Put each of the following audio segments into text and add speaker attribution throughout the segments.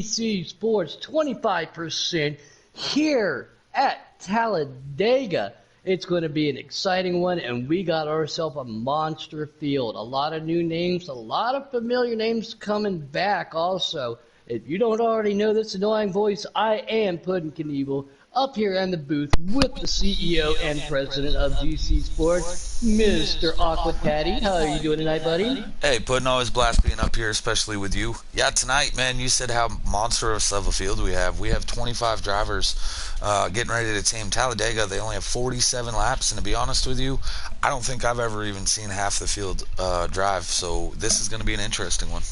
Speaker 1: GC Sports 25% here at Talladega. It's going to be an exciting one, and we got ourselves a monster field. A lot of new names, a lot of familiar names coming back also. If you don't already know this annoying voice, I am Puddin' Knievel, up here in the booth with the CEO and president of GC Sports, Mr. Awkward Patty. How are you doing tonight, buddy?
Speaker 2: Hey, Puddin', always blast being up here, especially with you. Yeah, tonight, man, you said how monstrous of a field we have. We have 25 drivers getting ready to team Talladega. They only have 47 laps, and to be honest with you, I don't think I've ever even seen half the field drive, so this is going to be an interesting one.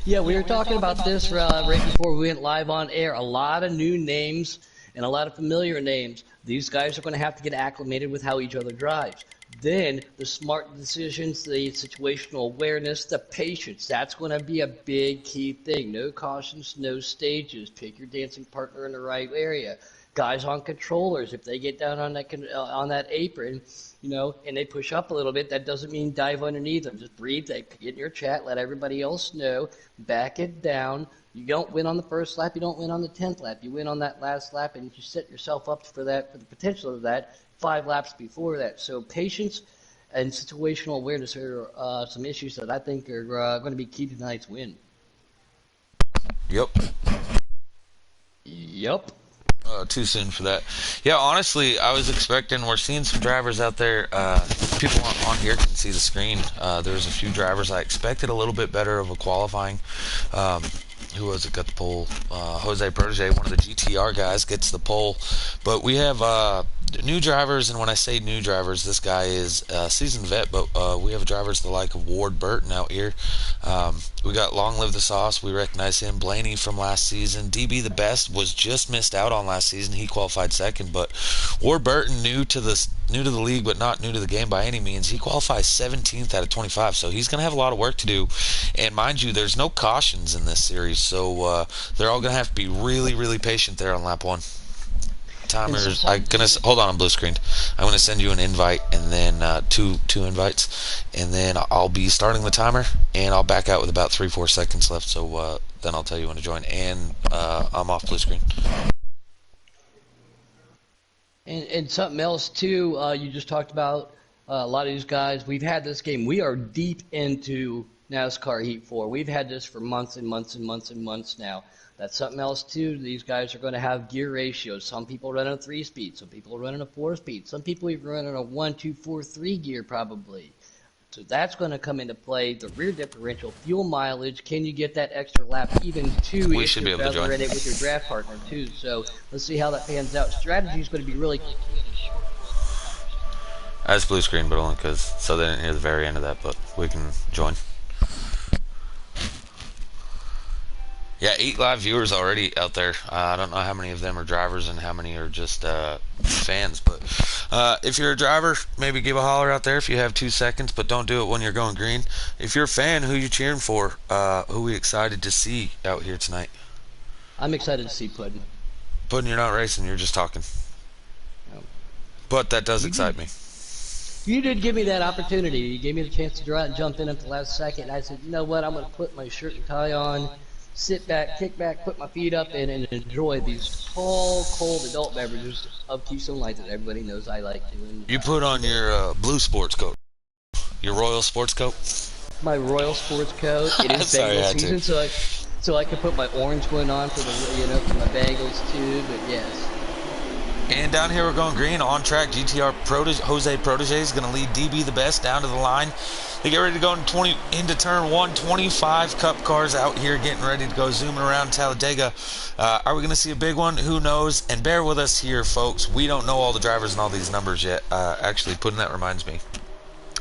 Speaker 1: Yeah, we were talking about this right before we went live on air. A lot of new names and a lot of familiar names. These guys are going to have to get acclimated with how each other drives. Then the smart decisions, the situational awareness, the patience. That's going to be a big key thing. No cautions, no stages. Pick your dancing partner in the right area. Guys on controllers, if they get down on that apron, and they push up a little bit, that doesn't mean dive underneath them. Just breathe, get in your chat, let everybody else know, back it down. You don't win on the first lap, you don't win on the 10th lap. You win on that last lap, and you set yourself up for the potential of that 5 laps before that. So patience and situational awareness are some issues that I think are going to be key to tonight's win.
Speaker 2: Yep.
Speaker 1: Yep.
Speaker 2: Too soon for that. Yeah, honestly, I was expecting, we're seeing some drivers out there. People on here can see the screen. There's a few drivers I expected a little bit better of a qualifying. Who was it got the pole? Jose Protege, one of the GTR guys, gets the pole. But we have new drivers, and when I say new drivers, this guy is a seasoned vet, but we have drivers the like of Ward Burton out here. We got Long Live the Sauce, we recognize him. Blaney from last season. DB the Best was just missed out on last season. He qualified second, but Ward Burton, new to the league, but not new to the game by any means. He qualifies 17th out of 25, so he's going to have a lot of work to do. And mind you, there's no cautions in this series, so they're all going to have to be really, really patient there on lap 1. Timers, hold on blue screen. I'm gonna send you an invite, and then two invites, and then I'll be starting the timer, and I'll back out with about 3-4 seconds left. So then I'll tell you when to join, and I'm off blue screen.
Speaker 1: And something else too, you just talked about a lot of these guys. We've had this game. We are deep into NASCAR Heat 4. We've had this for months and months and months and months now. That's something else too. These guys are going to have gear ratios. Some people run a 3-speed. Some people run a 4-speed. Some people even run a 1, 2, 4, 3 gear probably. So that's going to come into play. The rear differential, fuel mileage. Can you get that extra lap? Even two
Speaker 2: we
Speaker 1: if
Speaker 2: should be
Speaker 1: you're
Speaker 2: able to join
Speaker 1: in it with your draft partner too. So let's see how that pans out. Strategy is going to be really key.
Speaker 2: That's blue screen, but only because so they didn't hear the very end of that. But we can join. Yeah, 8 live viewers already out there. I don't know how many of them are drivers and how many are just fans. But if you're a driver, maybe give a holler out there if you have 2 seconds, but don't do it when you're going green. If you're a fan, who you cheering for? Who we excited to see out here tonight?
Speaker 1: I'm excited to see Puddin'.
Speaker 2: Puddin', you're not racing, you're just talking.
Speaker 1: No.
Speaker 2: But that does excite me.
Speaker 1: You did give me that opportunity. You gave me the chance to jump in at the last second. I said, you know what, I'm going to put my shirt and tie on, sit back, kick back, put my feet up, and enjoy these tall, cold adult beverages of Keystone Light that everybody knows I like doing.
Speaker 2: You put on your blue sports coat, your Royal sports coat.
Speaker 1: My Royal sports coat. It is Bengals season, so I can put my orange one on for for my Bengals too. But yes.
Speaker 2: And down here we're going green, on track. GTR Jose Protege is going to lead DB the Best down to the line. They get ready to go into turn 1. 25 Cup cars out here getting ready to go zooming around Talladega. Are we going to see a big one? Who knows? And bear with us here, folks. We don't know all the drivers and all these numbers yet. Actually, Puddin', that reminds me.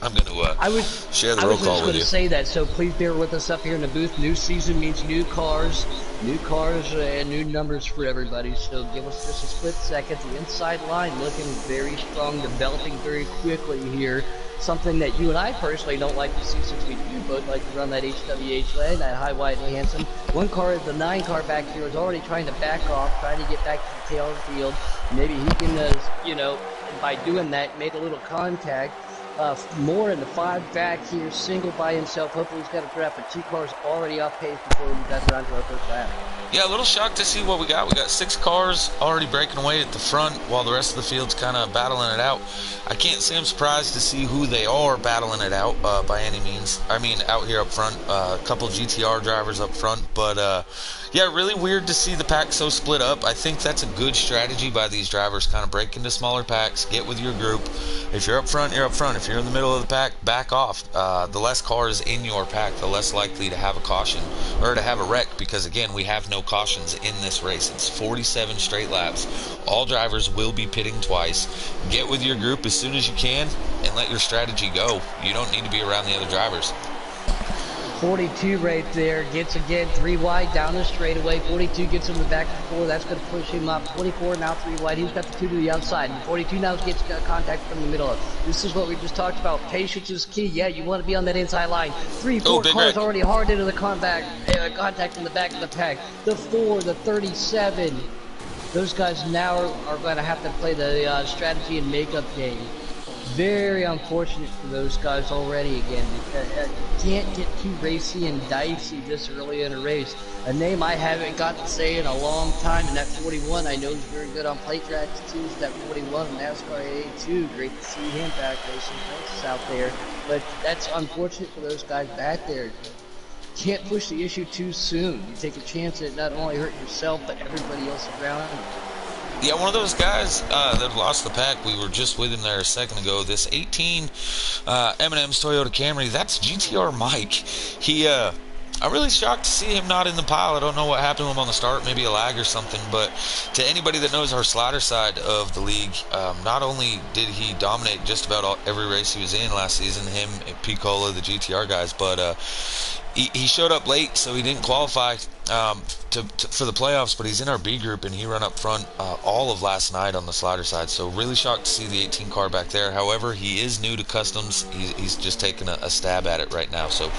Speaker 2: I'm going to share the roll call with you. I was just
Speaker 1: going to say that, so please bear with us up here in the booth. New season means new cars and new numbers for everybody. So give us just a split second. The inside line looking very strong, developing very quickly here. Something that you and I personally don't like to see since we do both like to run that HWH lane, that high, wide, and handsome. One car, the 9 car back here, is already trying to back off, trying to get back to the tail of the field. Maybe he can, by doing that, make a little contact. More in the 5 back here, single by himself. Hopefully he's got a draft, but 2 cars already off pace before we got around to our first lap.
Speaker 2: Yeah, a little shocked to see what we got. We got 6 cars already breaking away at the front while the rest of the field's kind of battling it out. I can't say I'm surprised to see who they are battling it out by any means. I mean, out here up front, a couple GTR drivers up front. But, yeah, really weird to see the pack so split up. I think that's a good strategy by these drivers, kind of break into smaller packs, get with your group. If you're up front, you're up front. If you're in the middle of the pack, back off. The less cars in your pack, the less likely to have a caution or to have a wreck, because, again, we have no cautions in this race. It's 47 straight laps. All drivers will be pitting twice. Get with your group as soon as you can and let your strategy go. You don't need to be around the other drivers.
Speaker 1: 42 right there, gets again 3 wide down the straightaway. 42 gets him the back to 4, that's going to push him up. 24 now 3 wide, he's got the 2 to the outside. And 42 now gets contact from the middle. This is what we just talked about. Patience is key. Yeah, you want to be on that inside line. 3, 4 cars already hard into the contact in the back of the pack. The 4, the 37. Those guys now are going to have to play the strategy and makeup game. Very unfortunate for those guys already again. Can't get too racy and dicey this early in a race. A name I haven't got to say in a long time, and that 41 I know is very good on plate tracks too. Is that 41 NASCAR A2. Great to see him back racing places out there. But that's unfortunate for those guys back there. Can't push the issue too soon. You take a chance at not only hurt yourself but everybody else around you.
Speaker 2: Yeah, one of those guys that lost the pack, we were just with him there a second ago. This 18 M&M's Toyota Camry, that's GTR Mike. I'm really shocked to see him not in the pile. I don't know what happened to him on the start, maybe a lag or something, but to anybody that knows our slider side of the league, not only did he dominate just about every race he was in last season, him, Picola, the GTR guys, but he showed up late, so he didn't qualify for the playoffs, but he's in our B group, and he ran up front all of last night on the slider side. So really shocked to see the 18 car back there. However, he is new to customs. He's just taking a stab at it right now. So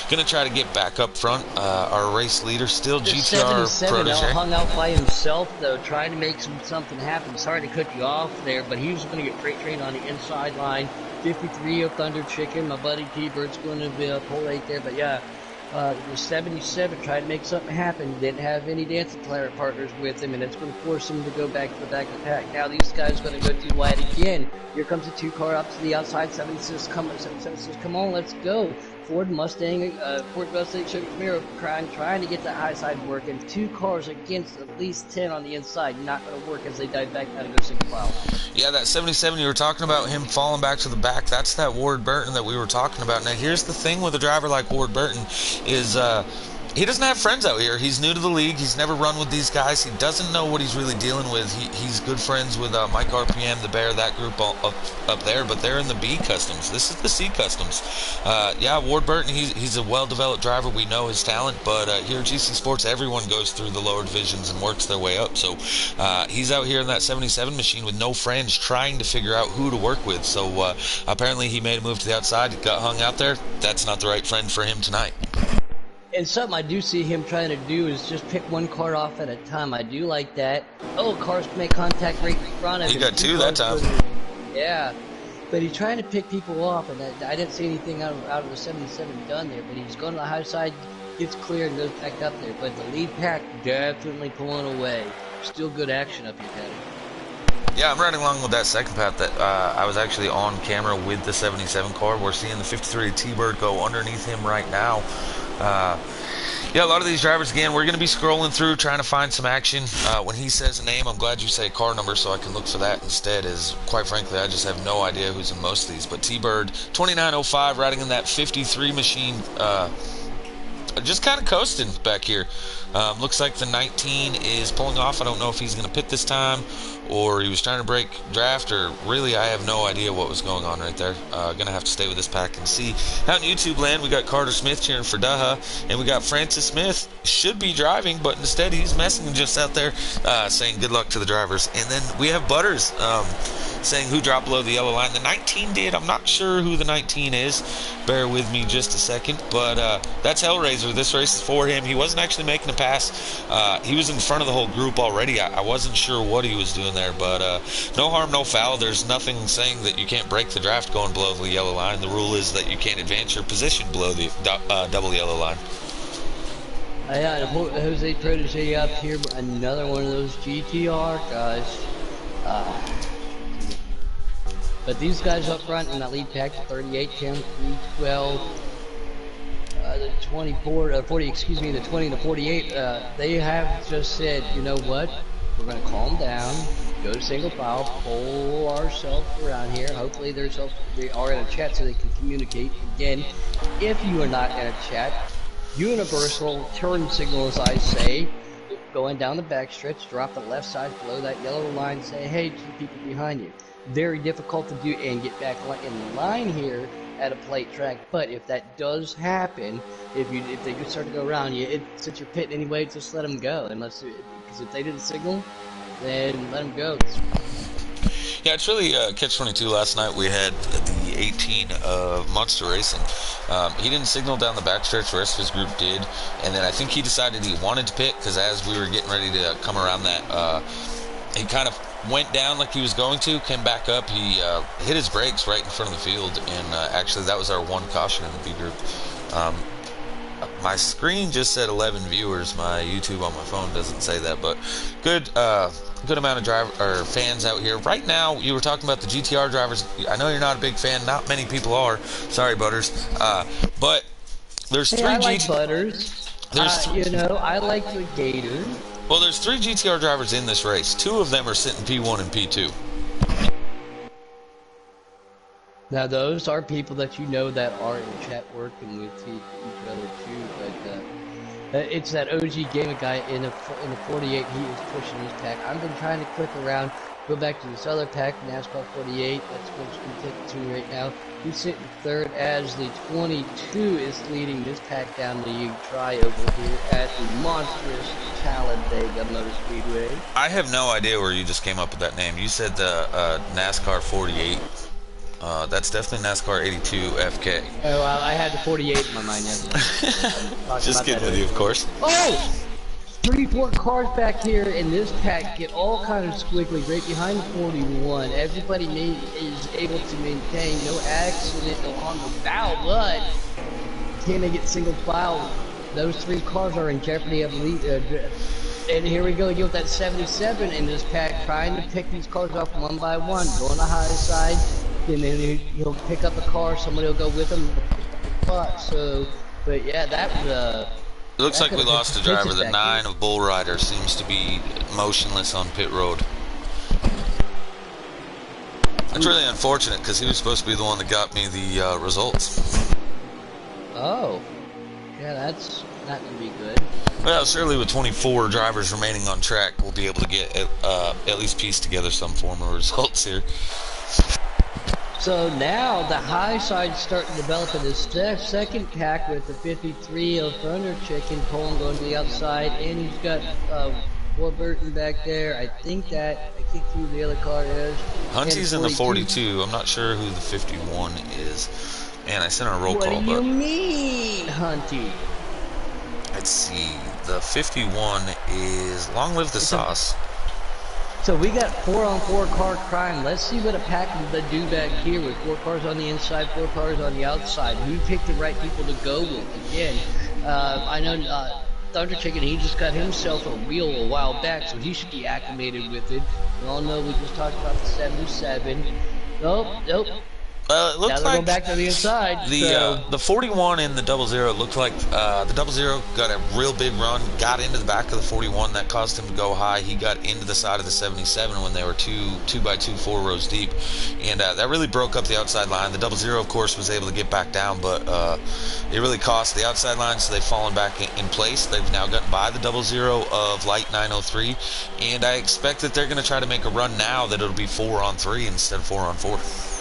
Speaker 2: going to try to get back up front. Our race leader, still GTR protege.
Speaker 1: Hung out by himself, though, trying to make something happen. Sorry to cut you off there, but he was going to get freight trained on the inside line. 53 of Thunder Chicken. My buddy T-Bird's going to be pull 8 there, but yeah. The 77 tried to make something happen. Didn't have any dancing partners with him, and it's going to force him to go back to the back of the pack. Now these guys are going to go too wide again. Here comes a 2 car up to the outside. 77 says, come on, let's go. Ford Mustang Sugar Camaro trying to get that high side working. 2 cars against at least 10 on the inside. Not going to work as they dive back down to go single file.
Speaker 2: Yeah, that 77 you were talking about, him falling back to the back, that's that Ward Burton that we were talking about. Now here's the thing with a driver like Ward Burton is he doesn't have friends out here. He's new to the league. He's never run with these guys. He doesn't know what he's really dealing with. He's good friends with Mike RPM, the Bear, that group up there, but they're in the B customs. This is the C customs. Yeah, Ward Burton, he's a well-developed driver. We know his talent, but here at GC Sports, everyone goes through the lower divisions and works their way up. So he's out here in that 77 machine with no friends, trying to figure out who to work with. So apparently he made a move to the outside. He got hung out there. That's not the right friend for him tonight.
Speaker 1: And something I do see him trying to do is just pick 1 car off at a time. I do like that. Oh, cars make contact right in front of him.
Speaker 2: He got 2 that time.
Speaker 1: Yeah. But he's trying to pick people off, and I didn't see anything out of the 77 done there. But he's going to the high side, gets clear, and goes back up there. But the lead pack definitely pulling away. Still good action up here, Patty.
Speaker 2: Yeah, I'm riding along with that second path that I was actually on camera with the 77 car. We're seeing the 53 T-Bird go underneath him right now. Yeah, a lot of these drivers, again, we're going to be scrolling through trying to find some action. When he says a name, I'm glad you say car number so I can look for that instead, as quite frankly I just have no idea who's in most of these. But T-Bird 2905 riding in that 53 machine, just kind of coasting back here. Looks like the 19 is pulling off. I don't know if he's going to pit this time or he was trying to break draft, or really I have no idea what was going on right there. Gonna have to stay with this pack and see. Out in YouTube land, we got Carter Smith cheering for Daha, and we got Francis Smith, should be driving, but instead he's messing just out there, saying good luck to the drivers. And then we have Butters saying who dropped below the yellow line. The 19 did. I'm not sure who the 19 is. Bear with me just a second. But that's Hellrazer. This race is for him. He wasn't actually making a pass. He was in front of the whole group already. I wasn't sure what he was doing there. But no harm, no foul. There's nothing saying that you can't break the draft going below the yellow line. The rule is that you can't advance your position below the double yellow line.
Speaker 1: Yeah, Jose Protege up here, another one of those GTR guys. But these guys up front in that lead pack, the 38, 10, 3, 12, the 24, 40, excuse me, the 20 and the 48, they have just said, you know what, we're going to calm down, go single file, pull ourselves around here. Hopefully they are in a chat so they can communicate. Again, if you are not in a chat, universal turn signal, as I say, going down the backstretch, drop the left side below that yellow line, say hey to the people behind you. Very difficult to do and get back in line here at a plate track, but if that does happen, if they start to go around you, since you're pitting anyway, just let them go. Because if they didn't signal, then let them go.
Speaker 2: Yeah, it's really catch-22. Last night we had the 18 Monster Racing. He didn't signal down the backstretch, the rest of his group did, and then I think he decided he wanted to pit, because as we were getting ready to come around that, he kind of went down like he was going to, came back up, he hit his brakes right in front of the field, and actually that was our one caution in the B group. My screen just said 11 viewers. My YouTube on my phone doesn't say that, but good amount of fans out here right now. You were talking about the GTR drivers. I know you're not a big fan. Not many people are. Sorry, Butters. But there's three.
Speaker 1: I like Butters. You know, I like the Gator.
Speaker 2: Well, there's 3 GTR drivers in this race. 2 of them are sitting P1 and P2.
Speaker 1: Now, those are people that you know that are in chat working with each other too, but it's that OG gamer guy in the 48. He is pushing his pack. I've been trying to click around, go back to this other pack, NASCAR 48. That's what's been taken to right now. He's sitting third as the 22 is leading this pack down the try over here at the monstrous Talladega Motor Speedway.
Speaker 2: I have no idea where you just came up with that name. You said the NASCAR 48. That's definitely NASCAR 82 FK.
Speaker 1: Oh, well, I had the 48 in my mind.
Speaker 2: Just kidding with you, of course.
Speaker 1: Oh! 34 cars back here in this pack get all kind of squiggly right behind the 41. Everybody is able to maintain no accident, no harm, no foul, but can they get single file? Those 3 cars are in jeopardy of lead. And here we go again with that 77 in this pack, trying to pick these cars off one by one, go on the high side, and then he'll pick up a car, somebody will go with him. But yeah, that was
Speaker 2: it looks like we lost a driver. The 9 of Bull Rider seems to be motionless on pit road. It's really unfortunate because he was supposed to be the one that got me the results.
Speaker 1: Oh, yeah, that's not going to be good.
Speaker 2: Well, certainly with 24 drivers remaining on track, we'll be able to get at least piece together some form of results here.
Speaker 1: So now the high side's starting to develop in this second pack with the 53 of Thunder Chicken, Colin going to the outside, and he's got Warburton back there. I can't see who the other car is.
Speaker 2: Hunty's in the 42. I'm not sure who the 51 is. Man, I sent a roll call.
Speaker 1: What do you mean, Hunty?
Speaker 2: Let's see. The 51 is Long Live the Sauce.
Speaker 1: So we got 4-on-4 car crime. Let's see what a pack would do back here with 4 cars on the inside, 4 cars on the outside. Who picked the right people to go with? Again, I know Thunder Chicken, he just got himself a wheel a while back, so he should be acclimated with it. We all know we just talked about the 77. Nope.
Speaker 2: It looks
Speaker 1: now they're going back to the inside.
Speaker 2: The 41 in the 00 looked like the 00 got a real big run, got into the back of the 41. That caused him to go high. He got into the side of the 77 when they were 2 by 2, 4 rows deep, and that really broke up the outside line. The 00, of course, was able to get back down, but it really cost the outside line, so they've fallen back in place. They've now gotten by the 00 of Light 903, and I expect that they're going to try to make a run now that it'll be 4-on-3 instead of 4-on-4.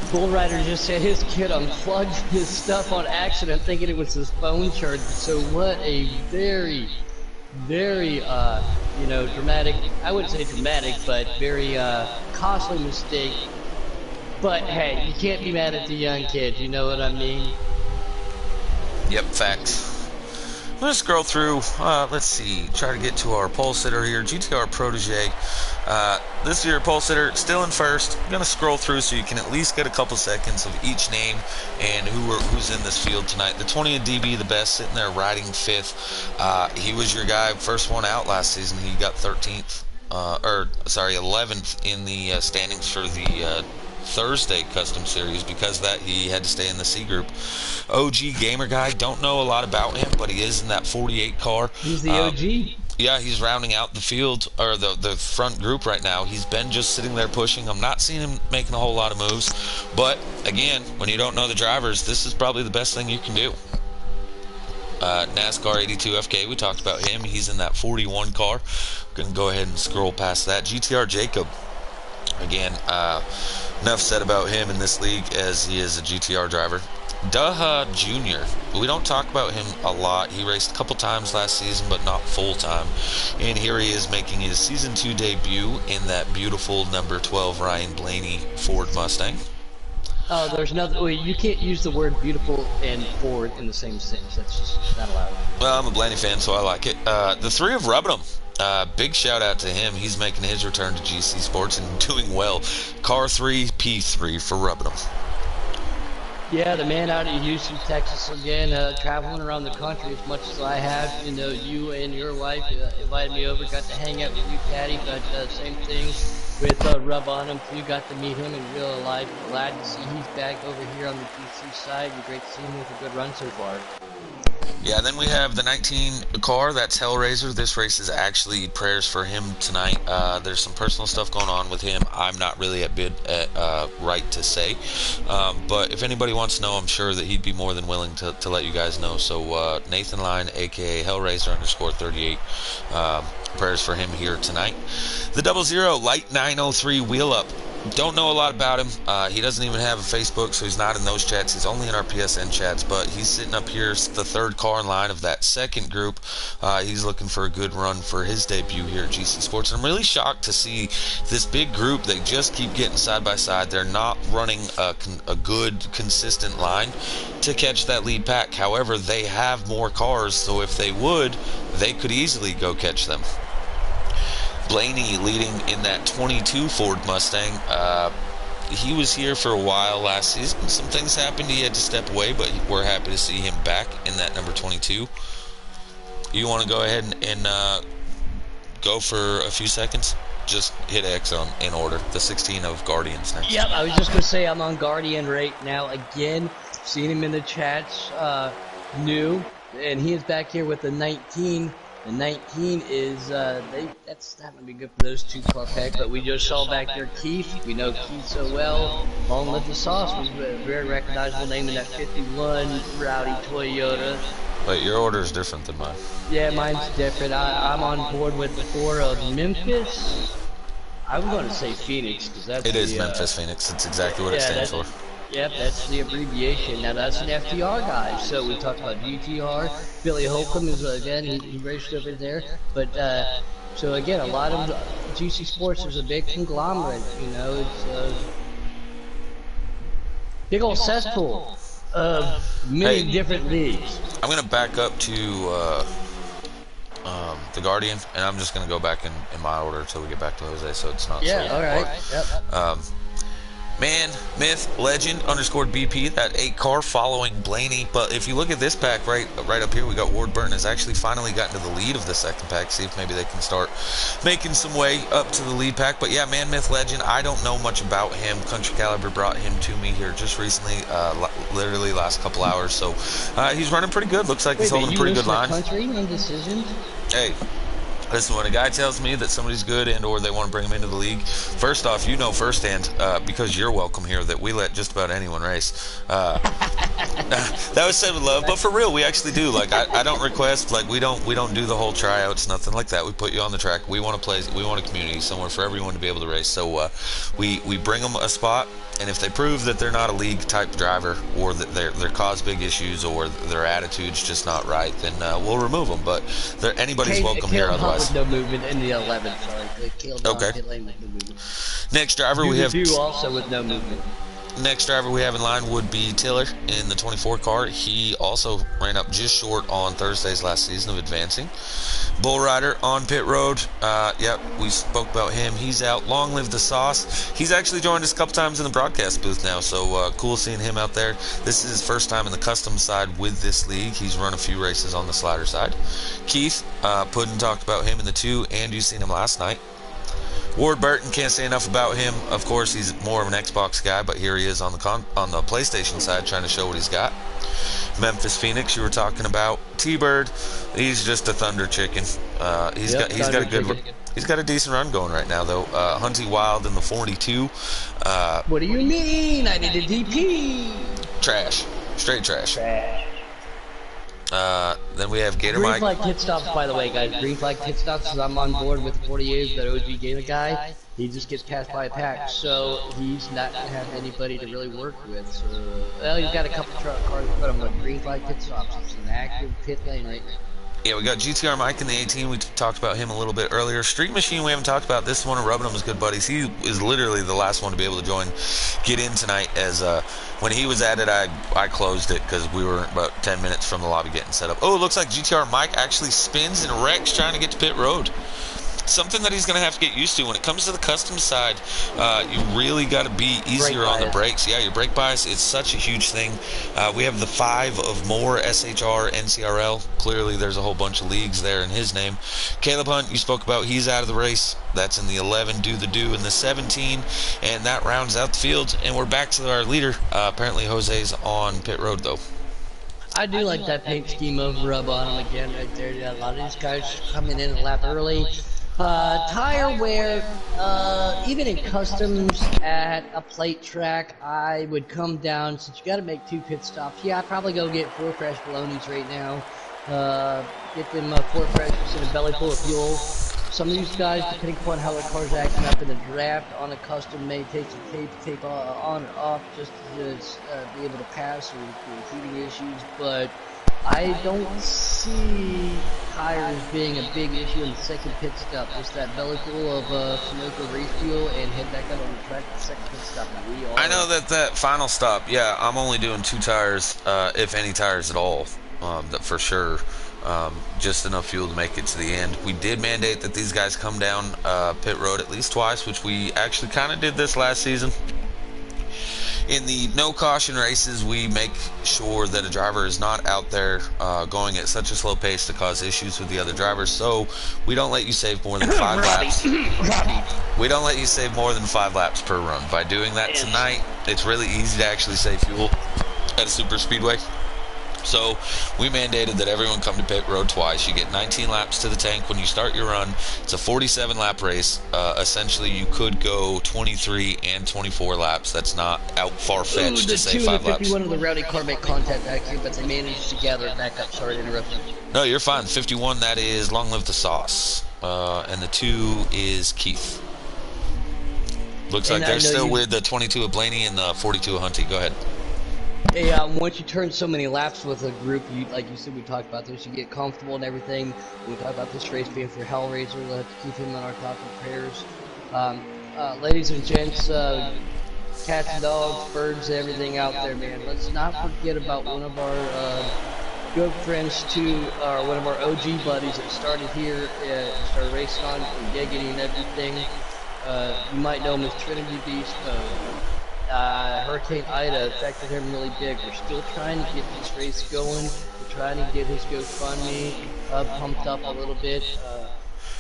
Speaker 1: Bull Rider just said his kid unplugged his stuff on accident thinking it was his phone charger. So what a very, very, dramatic, I wouldn't say dramatic, but very costly mistake. But hey, you can't be mad at the young kid, you know what I mean?
Speaker 2: Yep, facts. going to scroll through. Let's see. Try to get to our pole sitter here. GTR Protege. This is your pole sitter, still in first. I'm going to scroll through so you can at least get a couple seconds of each name and who's in this field tonight. The 20 of DB, the best, sitting there riding fifth. He was your guy, first one out last season. He got 13th, 11th in the standings for the Thursday Custom Series. Because of that, he had to stay in the C group. OG gamer guy, don't know a lot about him, but he is in that 48 car.
Speaker 1: He's the OG.
Speaker 2: Yeah, he's rounding out the field, or the front group right now. He's been just sitting there pushing. I'm not seeing him making a whole lot of moves, but again, when you don't know the drivers, this is probably the best thing you can do. NASCAR 82 FK, we talked about him. He's in that 41 car. Gonna go ahead and scroll past that. GTR Jacob, again, enough said about him in this league as he is a GTR driver. Daha Jr., we don't talk about him a lot. He raced a couple times last season, but not full time. And here he is making his season 2 debut in that beautiful number 12 Ryan Blaney Ford Mustang.
Speaker 1: Oh, there's no way. You can't use the word beautiful and Ford in the same sentence. That's just not allowed.
Speaker 2: Well, I'm a Blaney fan, so I like it. The 3 of Rubbenham. Big shout out to him. He's making his return to GC Sports and doing well. Car 3, P3 for Rubbenham.
Speaker 1: Yeah, the man out of Houston, Texas again, traveling around the country as much as I have. You know, you and your wife invited me over, got to hang out with you, Patty, but same thing with Rub on him too. Got to meet him in real life. Glad to see he's back over here on the GC side, and great to see him with a good run so far.
Speaker 2: Yeah, then we have the 19 car, that's Hellrazer. This race is actually prayers for him tonight. There's some personal stuff going on with him. I'm not really right to say. But if anybody wants to know, I'm sure that he'd be more than willing to let you guys know. So Nathan Line, aka Hellrazer _38. Prayers for him here tonight. The 00 Light 903 Wheel Up. Don't know a lot about him. He doesn't even have a Facebook, so he's not in those chats. He's only in our PSN chats, but he's sitting up here, the 3rd car in line of that 2nd group. He's looking for a good run for his debut here at GC Sports. And I'm really shocked to see this big group. They just keep getting side by side. They're not running a good, consistent line to catch that lead pack. However, they have more cars, so if they would, they could easily go catch them. Blaney leading in that 22 Ford Mustang. He was here for a while last season. Some things happened. He had to step away, but we're happy to see him back in that number 22. You want to go ahead and go for a few seconds? Just hit X in order. The 16 of Guardians next.
Speaker 1: Yep, I was just going to say I'm on Guardian right now. Again, seeing him in the chats, new, and he is back here with the 19. The 19 is, that's not going to be good for those 2 car packs, but we just saw back there Keith. We know Keith so well. Long Live the Sauce was a very recognizable name in that 51 Rowdy Toyota.
Speaker 2: But your order is different than mine.
Speaker 1: Yeah, mine's different. I'm on board with the 4 of Memphis. I'm going to say Phoenix, because that's
Speaker 2: it is Memphis Phoenix. That's exactly what it stands for.
Speaker 1: Yep, that's the abbreviation. Now that's an FTR guy. So we talked about GTR. Billy Holcomb is again he raced over there. But so again, a lot of GC Sports is a big conglomerate. You know, it's a big old cesspool of many different leagues.
Speaker 2: I'm gonna back up to the Guardian, and I'm just gonna go back in my order until we get back to Jose, so it's not.
Speaker 1: Yeah, all right. Yep.
Speaker 2: Man, Myth, Legend, _BP, that 8 car following Blaney. But if you look at this pack right up here, we got Ward Burton has actually finally gotten to the lead of the 2nd pack. See if maybe they can start making some way up to the lead pack. But yeah, Man, Myth, Legend, I don't know much about him. Country Caliber brought him to me here just recently, literally last couple hours. So he's running pretty good. Looks like he's holding a pretty good line.
Speaker 1: Country on decisions?
Speaker 2: Hey. Listen, when a guy tells me that somebody's good and or they want to bring him into the league, first off, you know firsthand, because you're welcome here, that we let just about anyone race. That was said with love, but for real, we actually do. Like, I don't request, like, we don't do the whole tryouts, nothing like that. We put you on the track. We want to play. We want a community, somewhere for everyone to be able to race. So we bring them a spot. And if they prove that they're not a league type driver, or that they cause big issues, or their attitude's just not right, then we'll remove them. But anybody's welcome here. Otherwise,
Speaker 1: no movement in the 11th. Sorry,
Speaker 2: okay.
Speaker 1: With no movement.
Speaker 2: Next driver we have.
Speaker 1: You also with no movement.
Speaker 2: Next driver we have in line would be Tiller in the 24 car. He also ran up just short on Thursday's last season of advancing. Bull Rider on pit road. Yep, we spoke about him. He's out. Long live the sauce. He's actually joined us a couple times in the broadcast booth now, so cool seeing him out there. This is his first time in the custom side with this league. He's run a few races on the slider side. Keith, Puddin talked about him in the 2, and you seen him last night. Ward Burton, can't say enough about him. Of course, he's more of an Xbox guy, but here he is on the PlayStation side trying to show what he's got. Memphis Phoenix, you were talking about. T-Bird, he's just a thunder chicken. He's got a decent run going right now though. Hunty Wild in the 42.
Speaker 1: What do you mean? I did a DP.
Speaker 2: Trash, straight trash. Then we have Gator
Speaker 1: Green
Speaker 2: Mike.
Speaker 1: flag pit stops, by the way, guys. Green flag pit stops, because I'm on board with the 48, that OG Gator guy. He just gets passed by a pack, so he's not going to have anybody to really work with. So, well, he's got a couple truck cars, but I'm on green flag pit stops. It's an active pit lane right now.
Speaker 2: Yeah, we got GTR Mike in the 18. We talked about him a little bit earlier. Street Machine, we haven't talked about. This one, rubbing him as good buddies. He is literally the last one to be able to get in tonight. As when he was at it, I closed it because we were about 10 minutes from the lobby getting set up. Oh, it looks like GTR Mike actually spins and wrecks trying to get to pit road. Something that he's going to have to get used to. When it comes to the custom side, you really got to be easier on the brakes. Yeah, your brake bias is such a huge thing. We have the 5 of more SHR, NCRL. Clearly, there's a whole bunch of leagues there in his name. Caleb Hunt, you spoke about, he's out of the race. That's in the 11, do in the 17, and that rounds out the field. And we're back to our leader. Apparently, Jose's on pit road, though.
Speaker 1: I do like that paint scheme of rub on him again right there. Yeah, a lot of these guys coming in a lap early. Tire wear, even in customs at a plate track, I would come down, since you got to make 2 pit stops. Yeah, I'd probably go get 4 fresh balonies right now. Get them 4 freshes and a belly full of fuel. Some of these guys, depending upon how their car's acting up in the draft, on a custom may take some tape on or off just to be able to pass or heating issues, but I don't see tires being a big issue in the second pit stop. Just that belly full of Sunoco race fuel and head back out on the track for the second pit stop.
Speaker 2: I know that final stop, yeah, I'm only doing 2 tires, if any tires at all, that for sure. Just enough fuel to make it to the end. We did mandate that these guys come down pit road at least twice, which we actually kind of did this last season. In the no caution races, we make sure that a driver is not out there going at such a slow pace to cause issues with the other drivers. So we don't let you save more than 5 laps. We don't let you save more than 5 laps per run. By doing that tonight, it's really easy to actually save fuel at a super speedway. So we mandated that everyone come to pit road twice. You get 19 laps to the tank when you start your run. It's a 47 lap race. Essentially, you could go 23 and 24 laps. That's not out far-fetched to say 5 laps.
Speaker 1: 51 of the rowdy car make contact actually, but they managed to gather it back up. Sorry to interrupt you.
Speaker 2: No, you're fine. 51, that is Long Live the Sauce. And the 2 is Keith. Looks like they're still with the 22 of Blaney and the 42 of Hunty. Go ahead.
Speaker 1: Hey, once you turn so many laps with a group, like you said, we talked about this, you get comfortable and everything. We talked about this race being for Hellraiser. We'll have to keep him on our top of prayers. Ladies and gents, cats and dogs, birds, everything out there, man. Let's not forget about one of our good friends, too, or one of our OG buddies that started here, started racing on giggity and everything. You might know him as Trinity Beast. Hurricane Ida affected him really big. We're still trying to get this race going. We're trying to get his GoFundMe pumped up a little bit.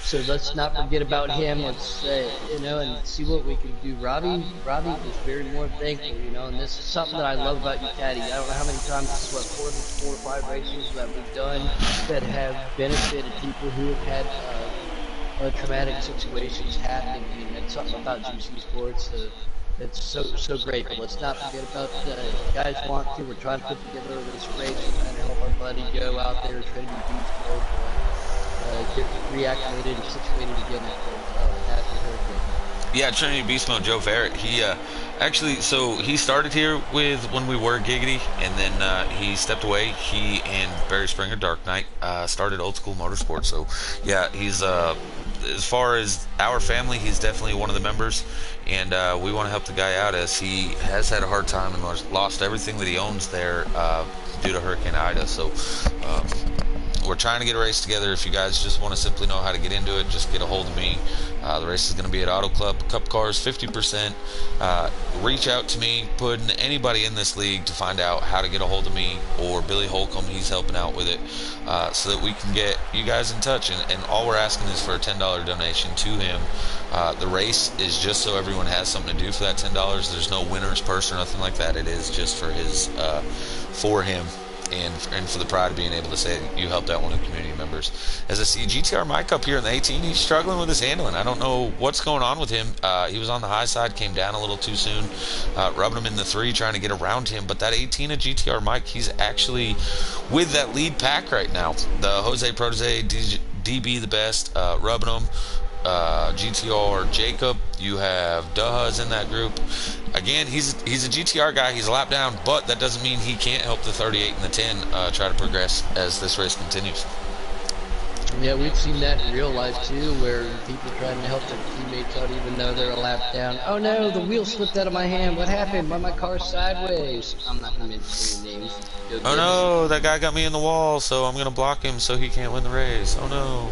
Speaker 1: So let's not forget about him. Let's and see what we can do. Robbie was very more thankful, and this is something that I love about you, Caddy. I don't know how many times, this is 4 or 5 races that we've done that have benefited people who have had traumatic situations happen. I mean, that's something about GC Sports. It's so great, but let's not forget about if guys want to. We're trying to put together this race. We're trying to help our buddy go out there, Trinity Beach, get reacclimated and situated again after Hurricane.
Speaker 2: Yeah, Trinity Beast Mode, Joe Verrett. He actually, so he started here with when we were Giggity, and then he stepped away. He and Barry Springer, Dark Knight, started Old School Motorsports. So yeah, he's as far as our family, he's definitely one of the members, and we want to help the guy out as he has had a hard time and lost everything that he owns there due to Hurricane Ida. So we're trying to get a race together. If you guys just want to simply know how to get into it, just get a hold of me. The race is going to be at Auto Club. Cup cars 50%. Reach out to me. Put anybody in this league to find out how to get a hold of me or Billy Holcomb. He's helping out with it, so that we can get you guys in touch. And all we're asking is for a $10 donation to him. The race is just so everyone has something to do for that $10. There's no winner's purse or nothing like that. It is just for his for him. And for the pride of being able to say you helped out one of the community members. As I see GTR Mike up here in the 18, he's struggling with his handling. I don't know what's going on with him. He was on the high side, came down a little too soon, rubbing him in the 3, trying to get around him. But that 18 of GTR Mike, he's actually with that lead pack right now. The Jose Protege, DB the best, rubbing him. GTR Jacob, you have Duhas in that group. Again, he's a GTR guy. He's a lap down, but that doesn't mean he can't help the 38 and the 10 try to progress as this race continues.
Speaker 1: Yeah, we've seen that in real life too, where people trying to help their teammates out even though they're a lap down. Oh no, the wheel slipped out of my hand. What happened? Why my car's sideways? I'm not gonna mention any names.
Speaker 2: Oh no, that guy got me in the wall, so I'm gonna block him so he can't win the race. Oh no.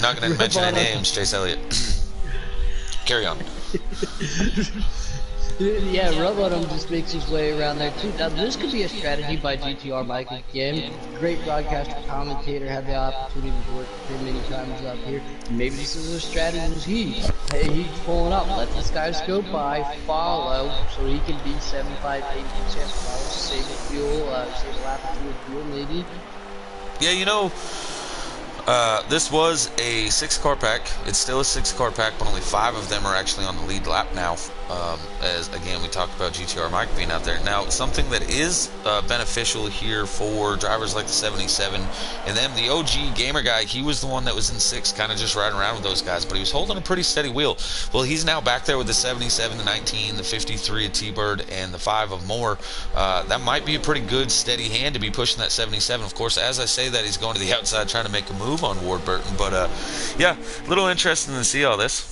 Speaker 2: Not going to mention any names, Chase Elliott. Carry on.
Speaker 1: Yeah, rub on him just makes his way around there too. Now this could be a strategy by GTR Mike again. Great broadcaster, commentator, had the opportunity to work with him many times up here. Maybe this is a strategy. He's pulling up. Let this guys go by, follow, so he can be 75, 80% follow, save the fuel, save a lap of fuel maybe.
Speaker 2: Yeah, you know, this was a 6-car pack. It's still a 6-car pack, but only 5 of them are actually on the lead lap now. As again, we talked about GTR Mike being out there. Now, something that is beneficial here for drivers like the 77 and then the OG gamer guy, he was the one that was in 6, kind of just riding around with those guys, but he was holding a pretty steady wheel. Well, he's now back there with the 77, the 19, the 53 of T-Bird, and the 5 of Moore. That might be a pretty good steady hand to be pushing that 77. Of course, as I say that, he's going to the outside trying to make a move on Warburton, but yeah, a little interesting to see all this.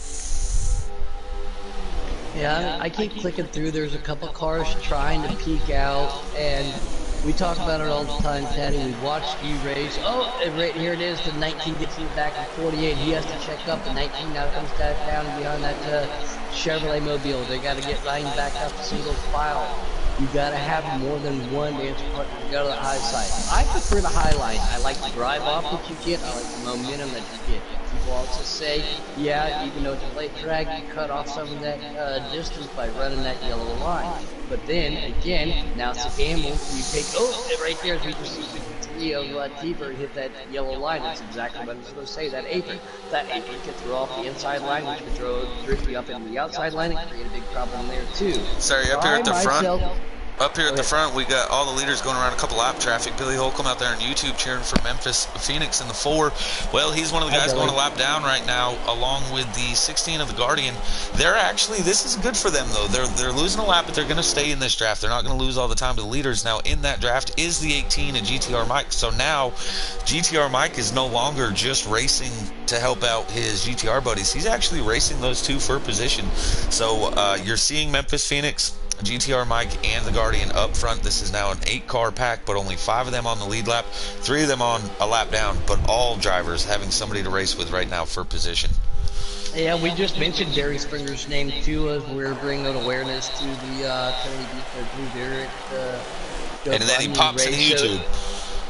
Speaker 1: Yeah, I keep clicking through. There's a couple cars trying to peek out, and we talk about it all the time, Taddy. We watched you race. Oh, and right here it is. The 19 gets in back in 48. He has to check up. The 19 now comes down behind that Chevrolet Mobile. They got to get lined back up to single file. You got to have more than one dance partner to go to the high side. I prefer the high line. I like the drive off that you get. I like the momentum that you get. People also say, yeah, even though it's a late drag, you cut off some of that distance by running that yellow line. But then, again, now it's a gamble. You take, right there, as we just see 53 of T-Bird hit that yellow line. That's exactly what I was going to say, that apron. That apron could throw off the inside line, which could drift you up into the outside line and create a big problem there, too.
Speaker 2: Sorry, up here at the front. Up here at the front, we got all the leaders going around a couple lap traffic. Billy Holcomb out there on YouTube cheering for Memphis Phoenix in the 4. Well, he's one of the guys going a lap down right now, along with the 16 of the Guardian. They're actually, this is good for them, though. They're losing a lap, but they're going to stay in this draft. They're not going to lose all the time to the leaders. Now, in that draft is the 18 of GTR Mike. So now, GTR Mike is no longer just racing to help out his GTR buddies. He's actually racing those 2 for position. So you're seeing Memphis Phoenix, GTR Mike, and the Guardian up front. This is now an 8-car pack, but only 5 of them on the lead lap, 3 of them on a lap down, but all drivers having somebody to race with right now for position.
Speaker 1: Yeah, we just mentioned Jerry Springer's name too, as we're bringing awareness to the Blue Derek.
Speaker 2: And then he pops in YouTube.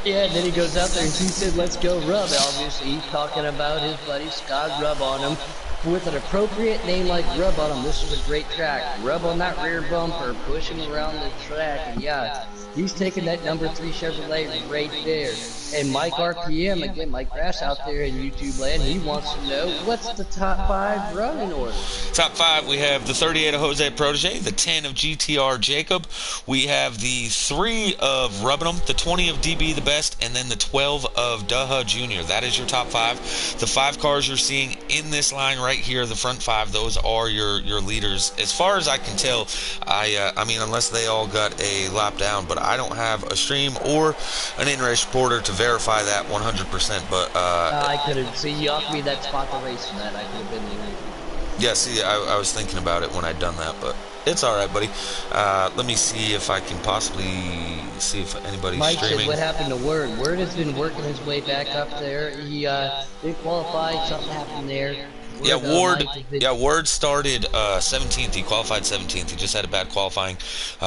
Speaker 1: Yeah, and then he goes out there and he said, "Let's go rub." Obviously, he's talking about his buddy Scott Rub on him. With an appropriate name like Rub on him, this is a great track. Rub on that rear bumper, pushing around the track, and yeah, he's taking that number 3 Chevrolet right there. And Mike RPM, again, Mike Grass out there in YouTube land, he wants to know, what's the top 5 running order?
Speaker 2: Top 5, we have the 38 of Jose Protege, the 10 of GTR Jacob, we have the 3 of Rubbenham, the 20 of DB the Best, and then the 12 of Duha Jr. That is your top 5. The 5 cars you're seeing in this line right here, the front 5, those are your leaders. As far as I can tell, I mean, unless they all got a lap down, but I don't have a stream or an in-race reporter to verify that 100%, but
Speaker 1: I could have. See, you offered me that spot to race in that. I could have been there.
Speaker 2: yeah, see, I was thinking about it when I'd done that, but it's all right, buddy. Let me see if I can possibly see if anybody's
Speaker 1: Mike
Speaker 2: streaming.
Speaker 1: said, what happened to Word? Word has been working his way back up there. He didn't qualify. Something happened there.
Speaker 2: Ward started 17th. He qualified 17th. He just had a bad qualifying.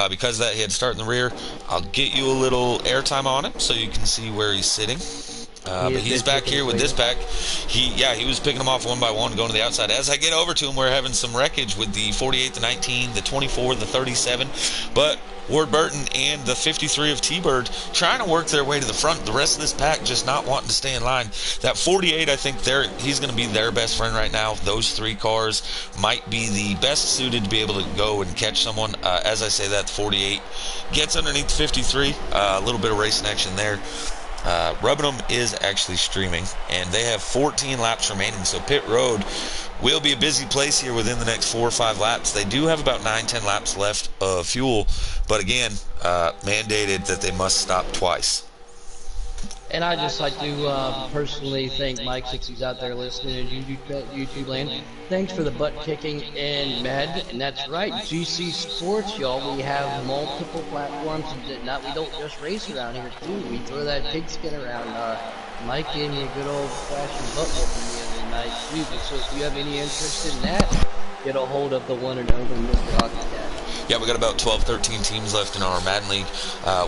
Speaker 2: Because of that, he had to start in the rear. I'll get you a little airtime on him so you can see where he's sitting. But he's back here with this pack. He was picking them off one by one, going to the outside. As I get over to him, we're having some wreckage with the 48, the 19, the 24, the 37. But Ward Burton and the 53 of T-Bird trying to work their way to the front. The rest of this pack just not wanting to stay in line. That 48, I think he's going to be their best friend right now. Those three cars might be the best suited to be able to go and catch someone. As I say that, the 48 gets underneath the 53. A little bit of racing action there. Rubbinham is actually streaming, and they have 14 laps remaining, so pit road will be a busy place here within the next 4 or 5 laps. They do have about 9-10 laps left of fuel, but again, mandated that they must stop twice.
Speaker 1: And I just like to personally thank Mike, since he's out there listening in YouTube land. Thanks for the butt kicking in Madden, and that's right, GC Sports, y'all. We have multiple platforms. We don't just race around here too. We throw that pigskin around. Mike gave me a good old-fashioned butt whooping the other night too. So if you have any interest in that, get a hold of the one and only Mr. Hockeycat.
Speaker 2: Yeah, we got about 12, 13 teams left in our Madden League.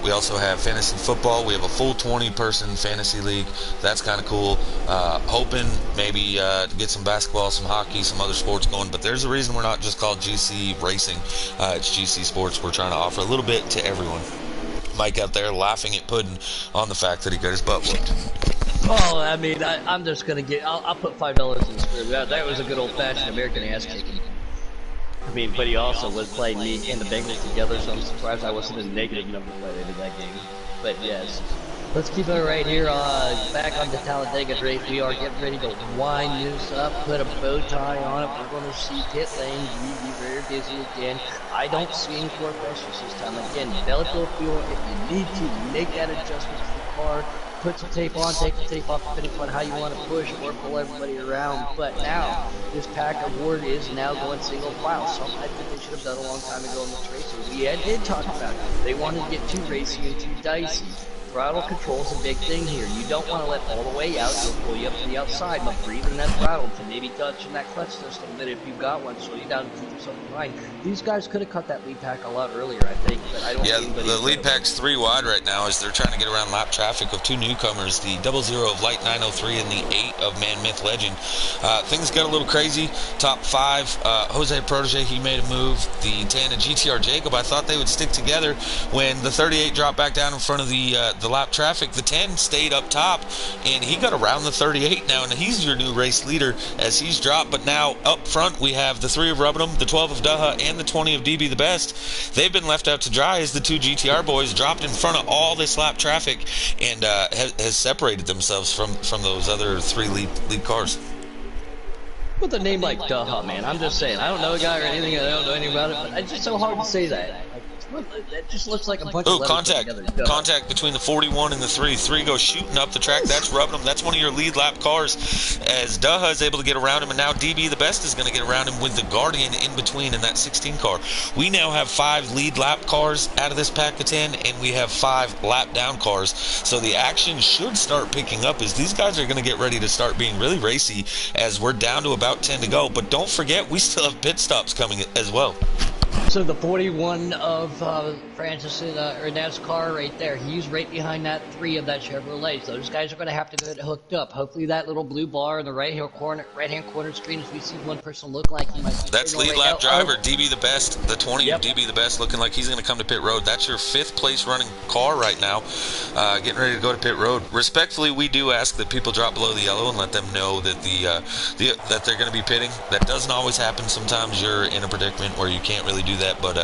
Speaker 2: We also have fantasy football. We have a full 20-person fantasy league. That's kind of cool. Hoping maybe to get some basketball, some hockey, some other sports going. But there's a reason we're not just called GC Racing. It's GC Sports. We're trying to offer a little bit to everyone. Mike out there laughing at Puddin on the fact that he got his butt whooped.
Speaker 1: Oh, I mean, I'm just going to I'll put $5 in the screw. That was a good old-fashioned American ass kicking. I mean, but he also was playing me and the Bengals together, so I'm surprised I wasn't a negative number by the end of that game. But yes, let's keep it right here. Back on the Talladega race, we are getting ready to wind this up, put a bow tie on it. We're going to see pit lanes. We be very busy again. I don't see any core pressures this time. Again, Belfield fuel. If you need to, make that adjustment to the car. Put some tape on, take the tape off, depending on how you want to push or pull everybody around. But now, this pack award is now going single file. Something I think they should have done a long time ago in this race. We did talk about it. They wanted to get too racy and too dicey. Throttle control is a big thing here. You don't want to let all the way out. It'll pull you up to the outside, but breathe in that throttle to maybe touch in that clutch system. But if you've got one, slow you down and keep yourself in line. These guys could have cut that lead pack a lot earlier, I think. But I don't.
Speaker 2: Yeah, the lead pack's 3 wide right now as they're trying to get around lap traffic of 2 newcomers, the 00 of Light 903 and the 8 of Man Myth Legend. Things got a little crazy. Top 5, Jose Protege, he made a move. The 10 and GTR Jacob, I thought they would stick together. When the 38 dropped back down in front of the lap traffic, the 10 stayed up top, and he got around the 38 now, and he's your new race leader as he's dropped. But now up front we have the 3 of Rubbinham, the 12 of Daha, and the 20 of DB the Best. They've been left out to dry as the 2 GTR boys dropped in front of all this lap traffic and has separated themselves from those other 3 lead cars.
Speaker 1: With a name like Daha, man, I'm just saying, I don't know a guy or anything, I don't know anything about it, but it's just so hard to say that. It just looks like a bunch of
Speaker 2: contact between the 41 and the 3. 3 goes shooting up the track. That's rubbing him. That's one of your lead lap cars as Daha is able to get around him, and now DB the Best is going to get around him with the Guardian in between in that 16 car. We now have 5 lead lap cars out of this pack of 10, and we have 5 lap down cars. So the action should start picking up as these guys are going to get ready to start being really racy as we're down to about 10 to go. But don't forget, we still have pit stops coming as well.
Speaker 1: So the 41 of Francis or NASCAR right there, he's right behind that 3 of that Chevrolet. So those guys are going to have to get hooked up. Hopefully that little blue bar in the right-hand corner screen, if we see one person look like he might be.
Speaker 2: That's lead lap driver, DB the Best, the 20 of DB the Best, looking like he's going to come to pit road. That's your 5th place running car right now, getting ready to go to pit road. Respectfully, we do ask that people drop below the yellow and let them know that that they're going to be pitting. That doesn't always happen. Sometimes you're in a predicament where you can't really do that, but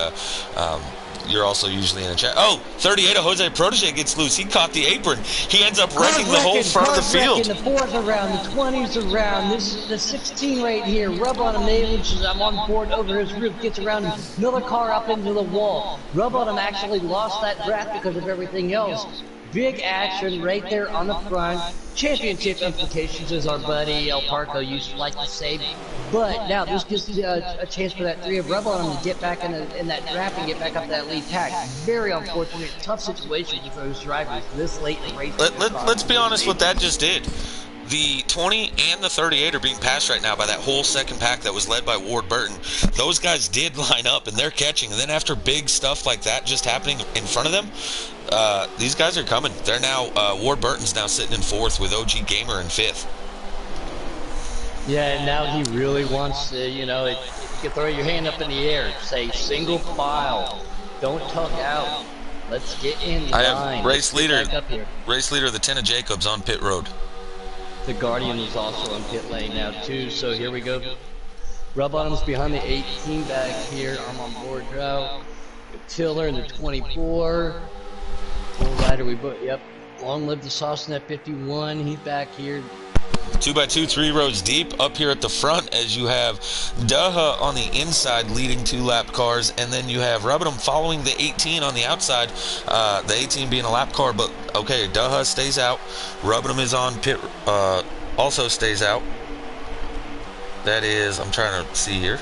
Speaker 2: you're also usually in a chat. Oh, 38 of Jose Protege gets loose. He caught the apron. He ends up wrecking the whole front of the field.
Speaker 1: The 4th around, the 20s around. This is the 16 right here. Rub on him, which I'm on board over his roof. Gets around another car up into the wall. Rub on him actually lost that draft because of everything else. Big action right there on the front. Championship implications, as our buddy El Parco used to like to say. But now this gives a chance for that 3 of Rebel on him to get back in that draft and get back up that lead pack. Very unfortunate, tough situation for those drivers this late in the race.
Speaker 2: Let's be honest what that just did. The 20 and the 38 are being passed right now by that whole second pack that was led by Ward Burton. Those guys did line up, and they're catching. And then after big stuff like that just happening in front of them, these guys are coming. They're now, Ward Burton's now sitting in 4th with OG Gamer in 5th.
Speaker 1: Yeah, and now he really wants to, you know, if you can throw your hand up in the air, say single file, don't tuck out. Let's get in line.
Speaker 2: I have race leader the 10 of Jacobs on pit road.
Speaker 1: The Guardian is also on pit lane now too, so here we go. Rub Bottom's behind the 18 back here. I'm on board now. Tiller in the 24. Full rider we put, yep. Long live the Sauce in that 51. He's back here.
Speaker 2: 2x2, 3 rows deep up here at the front as you have Daha on the inside leading 2 lap cars, and then you have Rubberham following the 18 on the outside, the 18 being a lap car, but okay, Daha stays out. Rubberham is on pit, also stays out. That is, I'm trying to see here.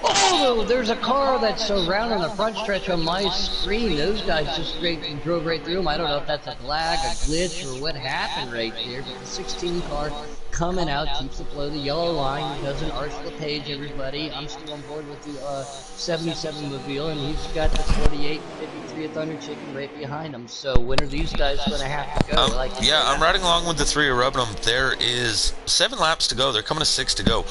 Speaker 1: Oh, there's a car that's surrounding the front stretch on my screen. Those guys just drove right through them. I don't know if that's a lag, a glitch, or what happened right there. But the 16 car coming out keeps the flow. The yellow line doesn't arch the page, everybody. I'm still on board with the 77 Mobile, and he's got the 48, 53 Thunder Chicken right behind him. So when are these guys going to have to go?
Speaker 2: I'm riding along with the 3 of Rubberham. There is 7 laps to go. They're coming to 6 to go.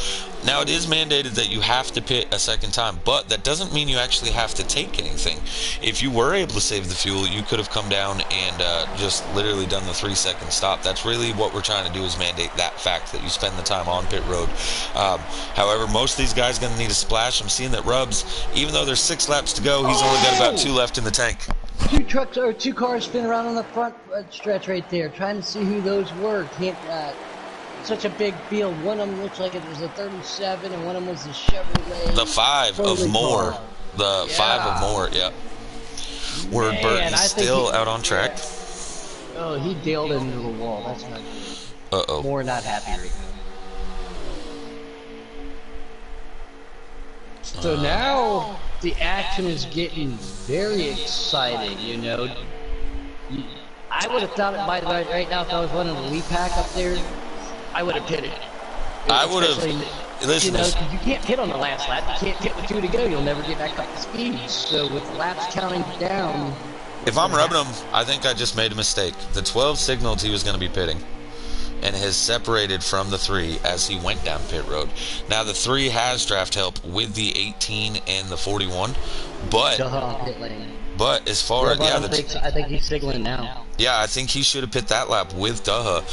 Speaker 2: Now, it is mandated that you have to pit a second time, but that doesn't mean you actually have to take anything. If you were able to save the fuel, you could have come down and just literally done the 3-second stop. That's really what we're trying to do, is mandate that fact that you spend the time on pit road. However, most of these guys are going to need a splash. I'm seeing that Rubs, even though there's 6 laps to go, he's only got about 2 left in the tank.
Speaker 1: 2 cars spin around on the front stretch right there, trying to see who those were. Can't. Such a big field. One of them looks like it was a 37, and one of them was a Chevrolet.
Speaker 2: The 5 of Moore. The 5 of Moore, yeah. Word Burton's still out on track.
Speaker 1: Oh, he daled into the wall. That's not good.
Speaker 2: Uh-oh.
Speaker 1: Moore not happy right now. So now the action is getting very exciting, you know. I would have thought it by right now if I was running the lead pack up there, I would have pitted.
Speaker 2: I would have. Listen,
Speaker 1: you know, because you can't pit on the last lap. You can't pit with 2 to go. You'll never get back up to speed. So with laps counting down.
Speaker 2: If I'm rubbing him, I think I just made a mistake. The 12 signaled he was going to be pitting, and has separated from the 3 as he went down pit road. Now the 3 has draft help with the 18 and the 41, but
Speaker 1: pit lane.
Speaker 2: But as far as
Speaker 1: I think he's signaling now.
Speaker 2: Yeah, I think he should have pit that lap with Daha.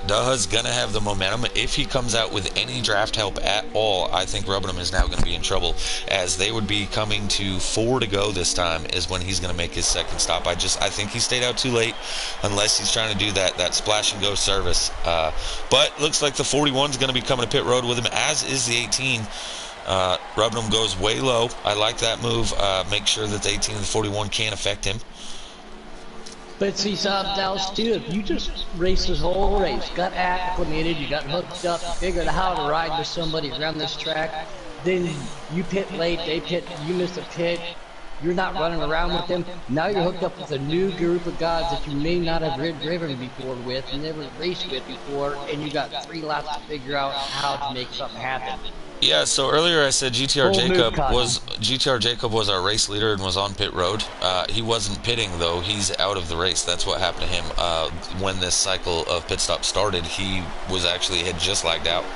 Speaker 2: Daha's gonna have the momentum. If he comes out with any draft help at all, I think Rubberham is now gonna be in trouble, as they would be coming to 4 to go this time is when he's gonna make his second stop. I think he stayed out too late, unless he's trying to do that splash and go service. But looks like the 41's gonna be coming to pit road with him, as is the 18. Rubberham goes way low. I like that move. Make sure that the 18 and the 41 can't affect him.
Speaker 1: But see, Dallas, too, if you just race this whole race, got acclimated, you got hooked up, figured out how to ride with somebody around this track, then you pit late, they pit, you miss a pit, you're not running around with them. Now you're hooked up with a new group of guys that you may not have driven before with, never raced with before, and you got 3 laps to figure out how to make something happen.
Speaker 2: Yeah, so earlier I said GTR Jacob was our race leader and was on pit road. He wasn't pitting, though. He's out of the race. That's what happened to him. When this cycle of pit stop started, he had just lagged out.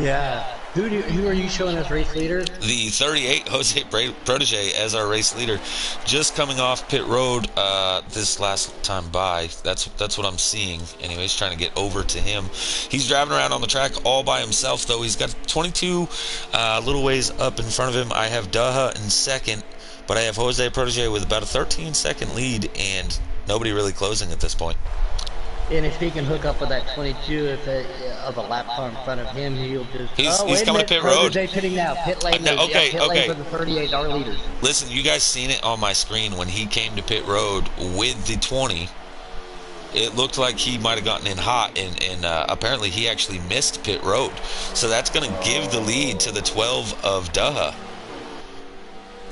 Speaker 1: Yeah. Who are you showing as race leader?
Speaker 2: The 38, Jose Protege, as our race leader. Just coming off pit road this last time by. That's what I'm seeing. Anyways, trying to get over to him. He's driving around on the track all by himself, though. He's got 22 little ways up in front of him. I have Daha in second, but I have Jose Protege with about a 13-second lead, and nobody really closing at this point.
Speaker 1: And if he can hook up with that 22 of a lap car in front of him, he'll just.
Speaker 2: He's
Speaker 1: Wait a
Speaker 2: coming to
Speaker 1: minute.
Speaker 2: pit road.
Speaker 1: Jose pitting now. Pit lane.
Speaker 2: Okay,
Speaker 1: Pit lane
Speaker 2: okay.
Speaker 1: for the 38, our leader.
Speaker 2: Listen, you guys seen it on my screen when he came to pit road with the 20. It looked like he might have gotten in hot, and apparently he actually missed pit road. So that's going to give the lead to the 12 of Daha.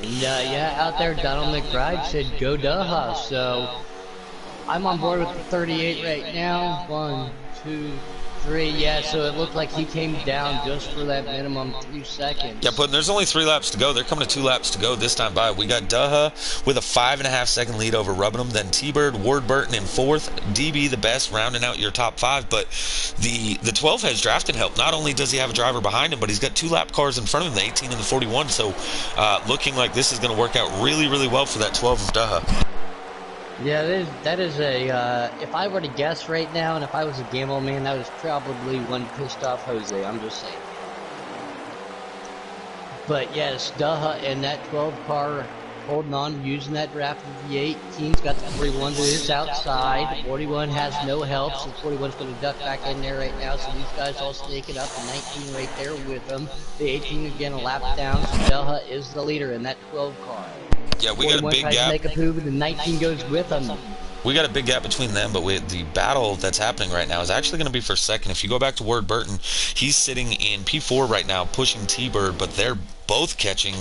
Speaker 1: Yeah, out there, Donald McBride said go Daha. So I'm on board with the 38 right now. 1, 2, 3. Yeah, so it looked like he came down just for that minimum 3 seconds.
Speaker 2: Yeah, but there's only 3 laps to go. They're coming to 2 laps to go this time by. We got Daha with a 5.5 second lead over Rubbenham, then T-Bird, Ward Burton in 4th, DB the best, rounding out your top 5. But the 12 has drafting help. Not only does he have a driver behind him, but he's got 2 lap cars in front of him, the 18 and the 41. So looking like this is going to work out really, really well for that 12 of Daha.
Speaker 1: Yeah, that is a, if I were to guess right now, and if I was a gamble man, that was probably one pissed off Jose, I'm just saying. But yes, Daha and that 12 car holding on, using that draft of the 18's got the 41 to his outside. The 41 has no help, so the 41's going to duck back in there right now, so these guys all staking up. The 19 right there with them. The 18 again a lap down, so Daha is the leader in that 12 car.
Speaker 2: Yeah, we got a big gap.
Speaker 1: Make a move, and the 19 goes with them.
Speaker 2: We got a big gap between them, but the battle that's happening right now is actually going to be for second. If you go back to Ward Burton, he's sitting in P4 right now, pushing T-Bird, but they're both catching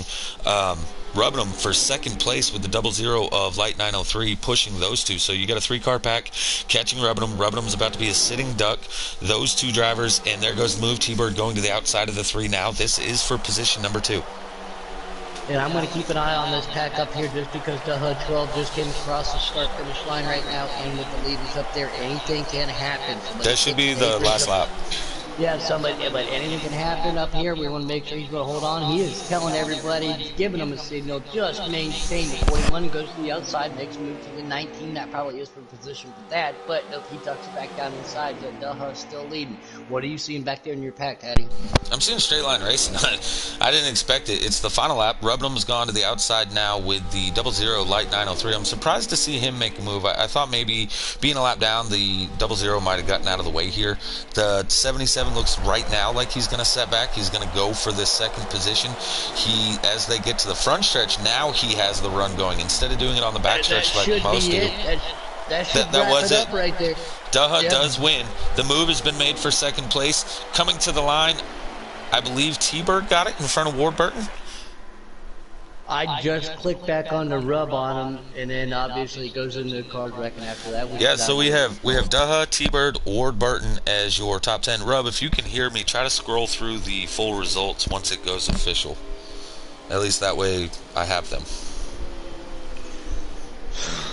Speaker 2: Rubbenham for second place with the 00 of Light 903, pushing those two. So you got a 3-car pack catching Rubbenham. Rubbenham's about to be a sitting duck. Those 2 drivers, and there goes the move. T-Bird going to the outside of the 3 now. This is for position number 2.
Speaker 1: And I'm going to keep an eye on this pack up here just because Daha 12 just came across the start-finish line right now, and with the leaders up there, anything can happen.
Speaker 2: That should be the last lap.
Speaker 1: Yeah, but anything can happen up here. We want to make sure he's going to hold on. He is telling everybody, giving them a signal, just maintain. The 41 goes to the outside, makes a move to the 19. That probably is for position for that, but nope, he tucks it back down inside. So Daha still leading. What are you seeing back there in your pack, Hattie?
Speaker 2: I'm seeing straight line racing. I didn't expect it. It's the final lap. Rubbenham's gone to the outside now with the 00 Light 903. I'm surprised to see him make a move. I thought maybe being a lap down, the 00 might have gotten out of the way here. The 77 looks right now like he's going to set back. He's going to go for this second position. As they get to the front stretch, now he has the run going instead of doing it on the back stretch like most do.
Speaker 1: That was it right there.
Speaker 2: Daha does win. The move has been made for second place. Coming to the line, I believe T-Bird got it in front of Ward Burton.
Speaker 1: I just clicked back on the rub on him, and then obviously it goes into the card reckon after that.
Speaker 2: Yeah, so we have Daha, T-Bird, Ward Burton as your top 10. Rub, if you can hear me, try to scroll through the full results once it goes official. At least that way I have them.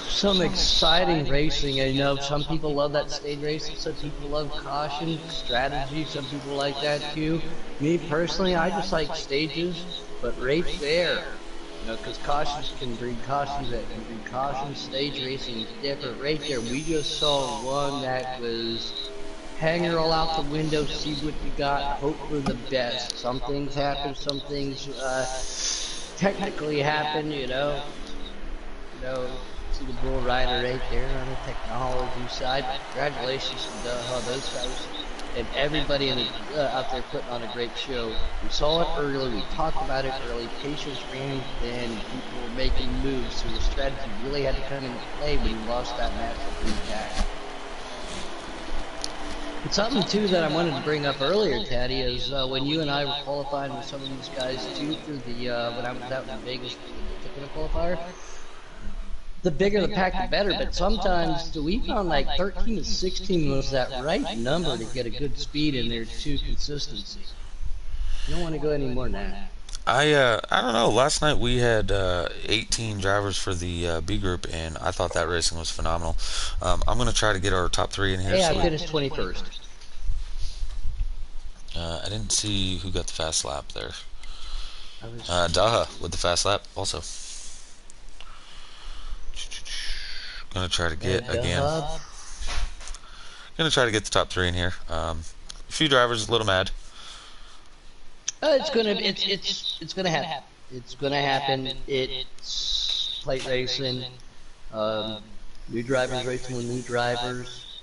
Speaker 1: Some exciting racing. I know some people love that stage racing, some people love caution, strategy, some people like that too. Me personally, I just like stages, but right there, you know, because cautions can breed cautions, that can breed cautions. Stage racing is different. Right there, we just saw one that was hang her all out the window, see what you got, hope for the best. Some things happen, some things technically happen, you know. See the bull rider right there on the technology side. Congratulations to those guys and everybody out there putting on a great show. We saw it early, we talked about it early. Patience ran thin, people were making moves, so the strategy really had to come into play when you lost that match with the attack. But something too that I wanted to bring up earlier, Taddy, is when you and I were qualifying with some of these guys too through the when I was out in Vegas for the particular qualifier. The bigger the pack, the better, but sometimes we found like 13 to 16 was that right number to get a good speed in there too, consistency. You don't want to go any more than that.
Speaker 2: I don't know. Last night we had 18 drivers for the B group, and I thought that racing was phenomenal. I'm going to try to get our top 3 in here.
Speaker 1: Hey, I finished 21st.
Speaker 2: I didn't see who got the fast lap there. Daha with the fast lap also. Gonna try to get Gonna try to get the top 3 in here. A few drivers a little mad.
Speaker 1: It's gonna happen. It's gonna happen. It's plate racing. New drivers racing with new drivers.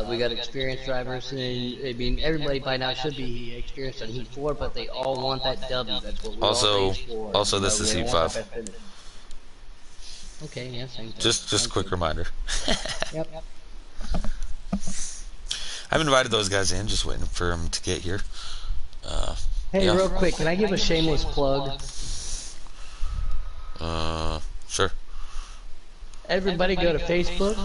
Speaker 1: We got experienced drivers, and I mean everybody by now should be experienced on Heat 4, but they all want that W. That's what we all
Speaker 2: Also,
Speaker 1: race for.
Speaker 2: also this is
Speaker 1: They
Speaker 2: Heat
Speaker 1: want that
Speaker 2: 5.
Speaker 1: best finish. Okay, yeah, same thing.
Speaker 2: Just a
Speaker 1: Sounds
Speaker 2: quick
Speaker 1: good.
Speaker 2: reminder.
Speaker 1: Yep.
Speaker 2: I've invited those guys in, just waiting for them to get here.
Speaker 1: Hey,
Speaker 2: Yeah.
Speaker 1: real quick, can I give a shameless plug?
Speaker 2: Sure.
Speaker 1: Everybody go to Facebook.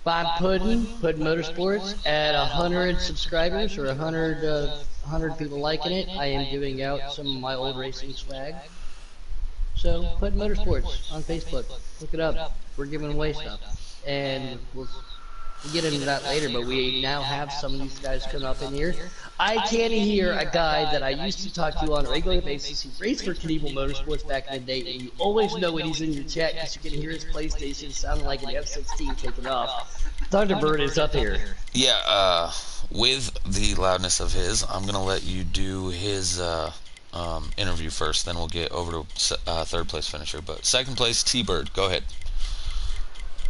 Speaker 1: Find Puddin Motorsports at 100 subscribers or 100 people liking it. I am giving out some of my old racing swag. So Puddin Motorsports on Facebook. Look it up. We're giving away stuff, and we'll get into that later. But we now have some of these guys coming up in here. I can hear a guy that I used to talk to on a regular basis. He raced for Knievel Motorsports back in the day, and you always know when he's in your chat because you can hear his PlayStation sounding like an F-16 taking off. Thunderbird is up here.
Speaker 2: Yeah, with the loudness of his, I'm going to let you do his interview first, then we'll get over to third place finisher. But second place, T-Bird. Go ahead.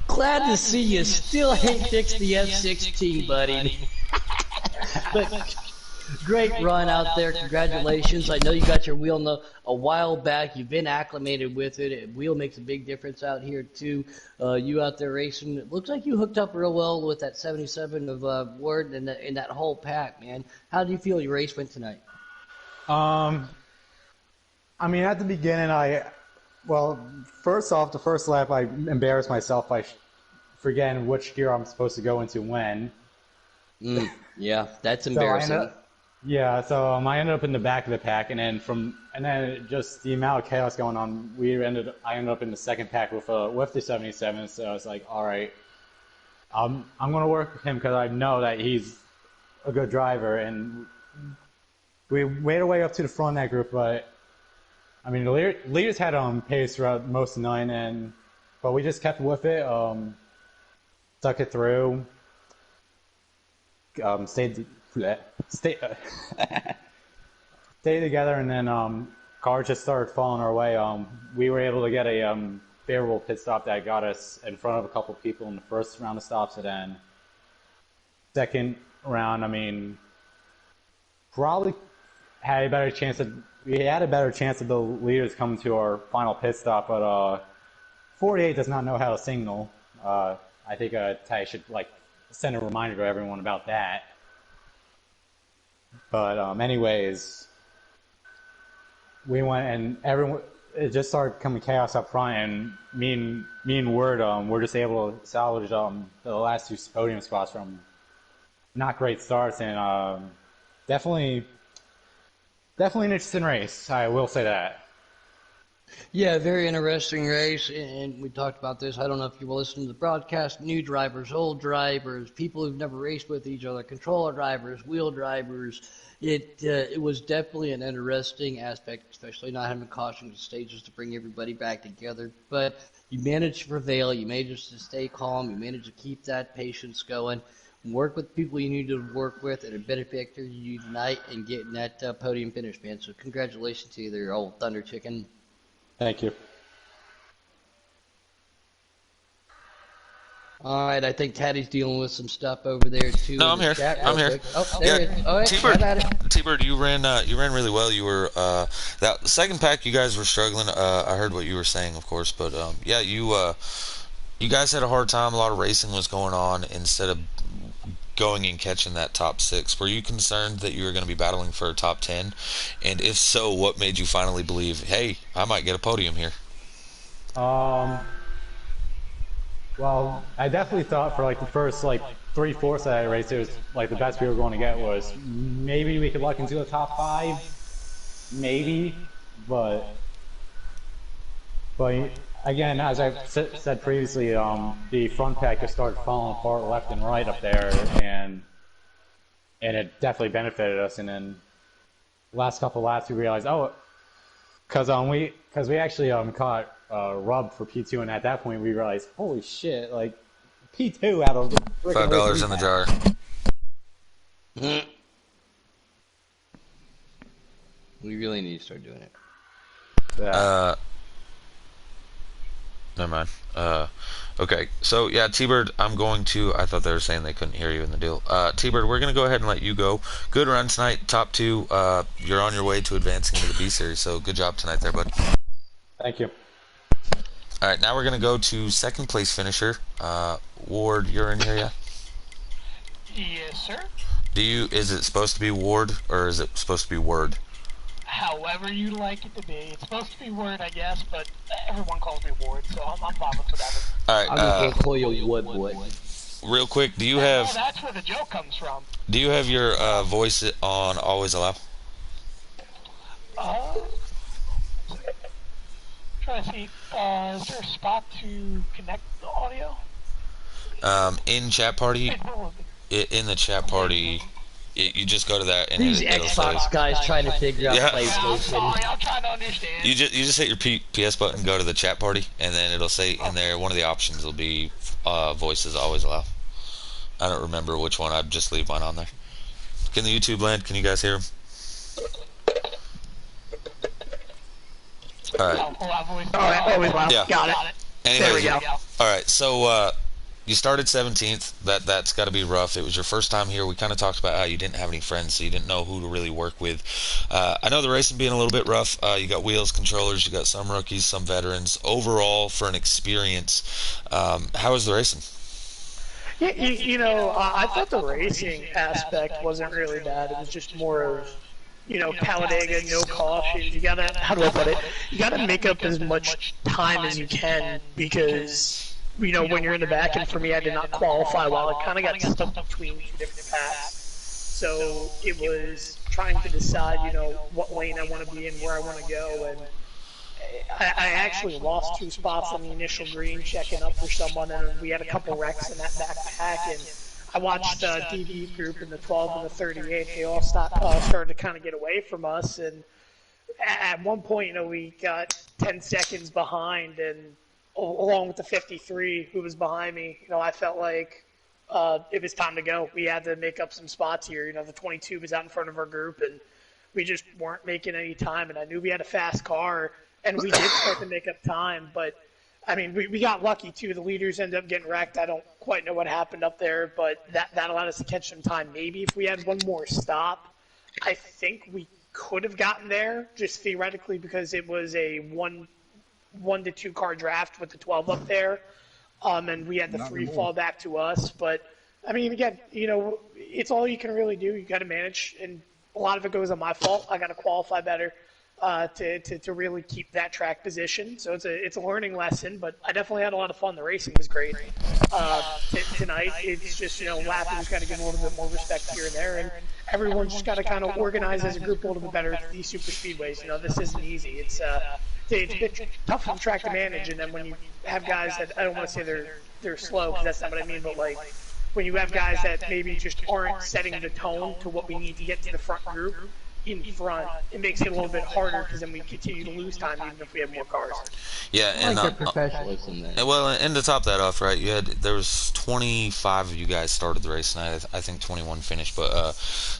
Speaker 1: Glad to see you still ain't fixed the F-16, buddy. But great run out there. Congratulations. I know you got your wheel a while back. You've been acclimated with it. Wheel makes a big difference out here, too. You out there racing. It looks like you hooked up real well with that 77 of Ward and that whole pack, man. How do you feel your race went tonight?
Speaker 3: I mean, at the beginning, first off, the first lap, I embarrassed myself by forgetting which gear I'm supposed to go into when.
Speaker 1: Yeah, that's embarrassing.
Speaker 3: So I ended up in the back of the pack, and then just the amount of chaos going on, I ended up in the second pack with the 77. So I was like, all right, I'm gonna work with him because I know that he's a good driver, and we made our way up to the front of that group, but. I mean, the leaders had pace throughout most of the night, but we just kept with it, stuck it through, stayed together, and then cars just started falling our way. We were able to get a favorable pit stop that got us in front of a couple people in the first round of stops, and then second round, I mean, probably had a better chance of. We had a better chance of the leaders coming to our final pit stop, but 48 does not know how to signal. I think Ty should send a reminder to everyone about that. But anyways, we went and it just started coming chaos up front, and me and Word were just able to salvage the last two podium spots from not great starts, and definitely an interesting race, I will say that.
Speaker 1: Yeah, very interesting race, and we talked about this. I don't know if you were listening to the broadcast. New drivers, old drivers, people who've never raced with each other, controller drivers, wheel drivers. It was definitely an interesting aspect, especially not having caution stages to bring everybody back together. But you managed to prevail. You managed to stay calm. You managed to keep that patience going. Work with people you need to work with, and a better victory you tonight and getting that podium finish, man. So congratulations to you there, old Thunder Chicken.
Speaker 3: Thank you.
Speaker 1: All right, I think Taddy's dealing with some stuff over there too.
Speaker 2: No, I'm here. I'm here.
Speaker 1: Oh, there it is. All right,
Speaker 2: T-Bird, you ran really well. You were that second pack. You guys were struggling. I heard what you were saying, of course, but you guys had a hard time. A lot of racing was going on instead of going and catching that top 6. Were you concerned that you were going to be battling for a top 10? And if so, what made you finally believe, hey, I might get a podium here?
Speaker 3: Well, I definitely thought for the first 3/4 of that race, it was the best we were going to get was maybe we could luck into the top 5, maybe, but again, as I said previously, the front pack just started falling apart left and right up there, and it definitely benefited us. And then last couple laps, we realized, because we actually caught Rub for P2, and at that point we realized, holy shit, P2 out of the
Speaker 2: $5 in the jar.
Speaker 1: We really need to start doing it.
Speaker 3: Yeah.
Speaker 2: Never mind. Okay. So yeah, T-Bird, I thought they were saying they couldn't hear you in the deal. T-Bird, we're gonna go ahead and let you go. Good run tonight. Top two. You're on your way to advancing to the B series. So good job tonight, there, bud.
Speaker 3: Thank you.
Speaker 2: All right. Now we're gonna go to second place finisher. Ward, you're in here, yeah.
Speaker 4: Yes, sir.
Speaker 2: Is it supposed to be Ward or is it supposed to be Word?
Speaker 4: However you like it to be. It's supposed to be Word, I guess, but everyone calls me Ward, so I'm fine with whatever.
Speaker 2: All right.
Speaker 1: I'm gonna call you Wood Boy.
Speaker 2: Real quick,
Speaker 4: Oh, that's where the joke comes from.
Speaker 2: do you have your voice on always allow?
Speaker 4: Trying to see, is there a spot to connect the audio?
Speaker 2: In chat party, in the chat party, you just go to that and
Speaker 1: These
Speaker 2: it'll say.
Speaker 1: Xbox guys trying to figure out
Speaker 2: Yeah.
Speaker 4: I'm
Speaker 1: PlayStation.
Speaker 4: sorry, I'm trying to understand.
Speaker 2: You just hit your PS button, go to the chat party, and then it'll say in there one of the options will be voices always allow. I don't remember which one. I'd just leave mine on there. Can the YouTube land? Can you guys hear him? All right.
Speaker 4: Always loud.
Speaker 2: Yeah.
Speaker 4: Got it.
Speaker 2: Anyways,
Speaker 4: There we go.
Speaker 2: all right. So you started 17th. That's got to be rough. It was your first time here. We kind of talked about how you didn't have any friends, so you didn't know who to really work with. I know the racing being a little bit rough. You got wheels, controllers. You got some rookies, some veterans. Overall, for an experience, how was the racing?
Speaker 5: Yeah, I thought the racing aspect wasn't really bad. It was just more of, Talladega, no cautions. You gotta, how do I put it? You gotta make up as much time as you can because, when you're in the back, and for me, I did not qualify well. I kind of got stuck between two different paths. So it was trying to decide, what lane I want to be in, where I want to go, and I actually lost 2 spots on the initial green checking up for someone, and we had a couple wrecks in that backpack, and I watched the DD group in the 12 and the 38. They all started to kind of get away from us, and at one point, we got 10 seconds behind, and along with the 53 who was behind me, I felt like it was time to go. We had to make up some spots here. The 22 was out in front of our group, and we just weren't making any time, and I knew we had a fast car, and we did start to make up time, but, I mean, we got lucky, too. The leaders ended up getting wrecked. I don't quite know what happened up there, but that allowed us to catch some time. Maybe if we had one more stop, I think we could have gotten there, just theoretically, because it was a one to 2 car draft with the 12 up there, and we had the 3 fall back to us. But, I mean, again, it's all you can really do. You got to manage, and a lot of it goes on my fault. I got to qualify better. To really keep that track position. So it's a learning lesson, but I definitely had a lot of fun. The racing was great. Tonight, it's just, lapping, just got to give a little bit more respect here and there, and everyone's just got to kind of organize as a group a little bit better these super speedways. This isn't easy. It's a bit tough on track to manage, and then when you have guys that, I don't want to say they're slow, because that's not what I mean, but like, when you have guys that maybe just aren't setting the tone to what we need to get to the front group, in front, it makes it a little bit harder because then we continue to lose time even if we have more cars.
Speaker 2: Yeah, and
Speaker 1: Like their professionalism there.
Speaker 2: well, and to top that off, right? There was 25 of you guys started the race, and I think 21 finished, but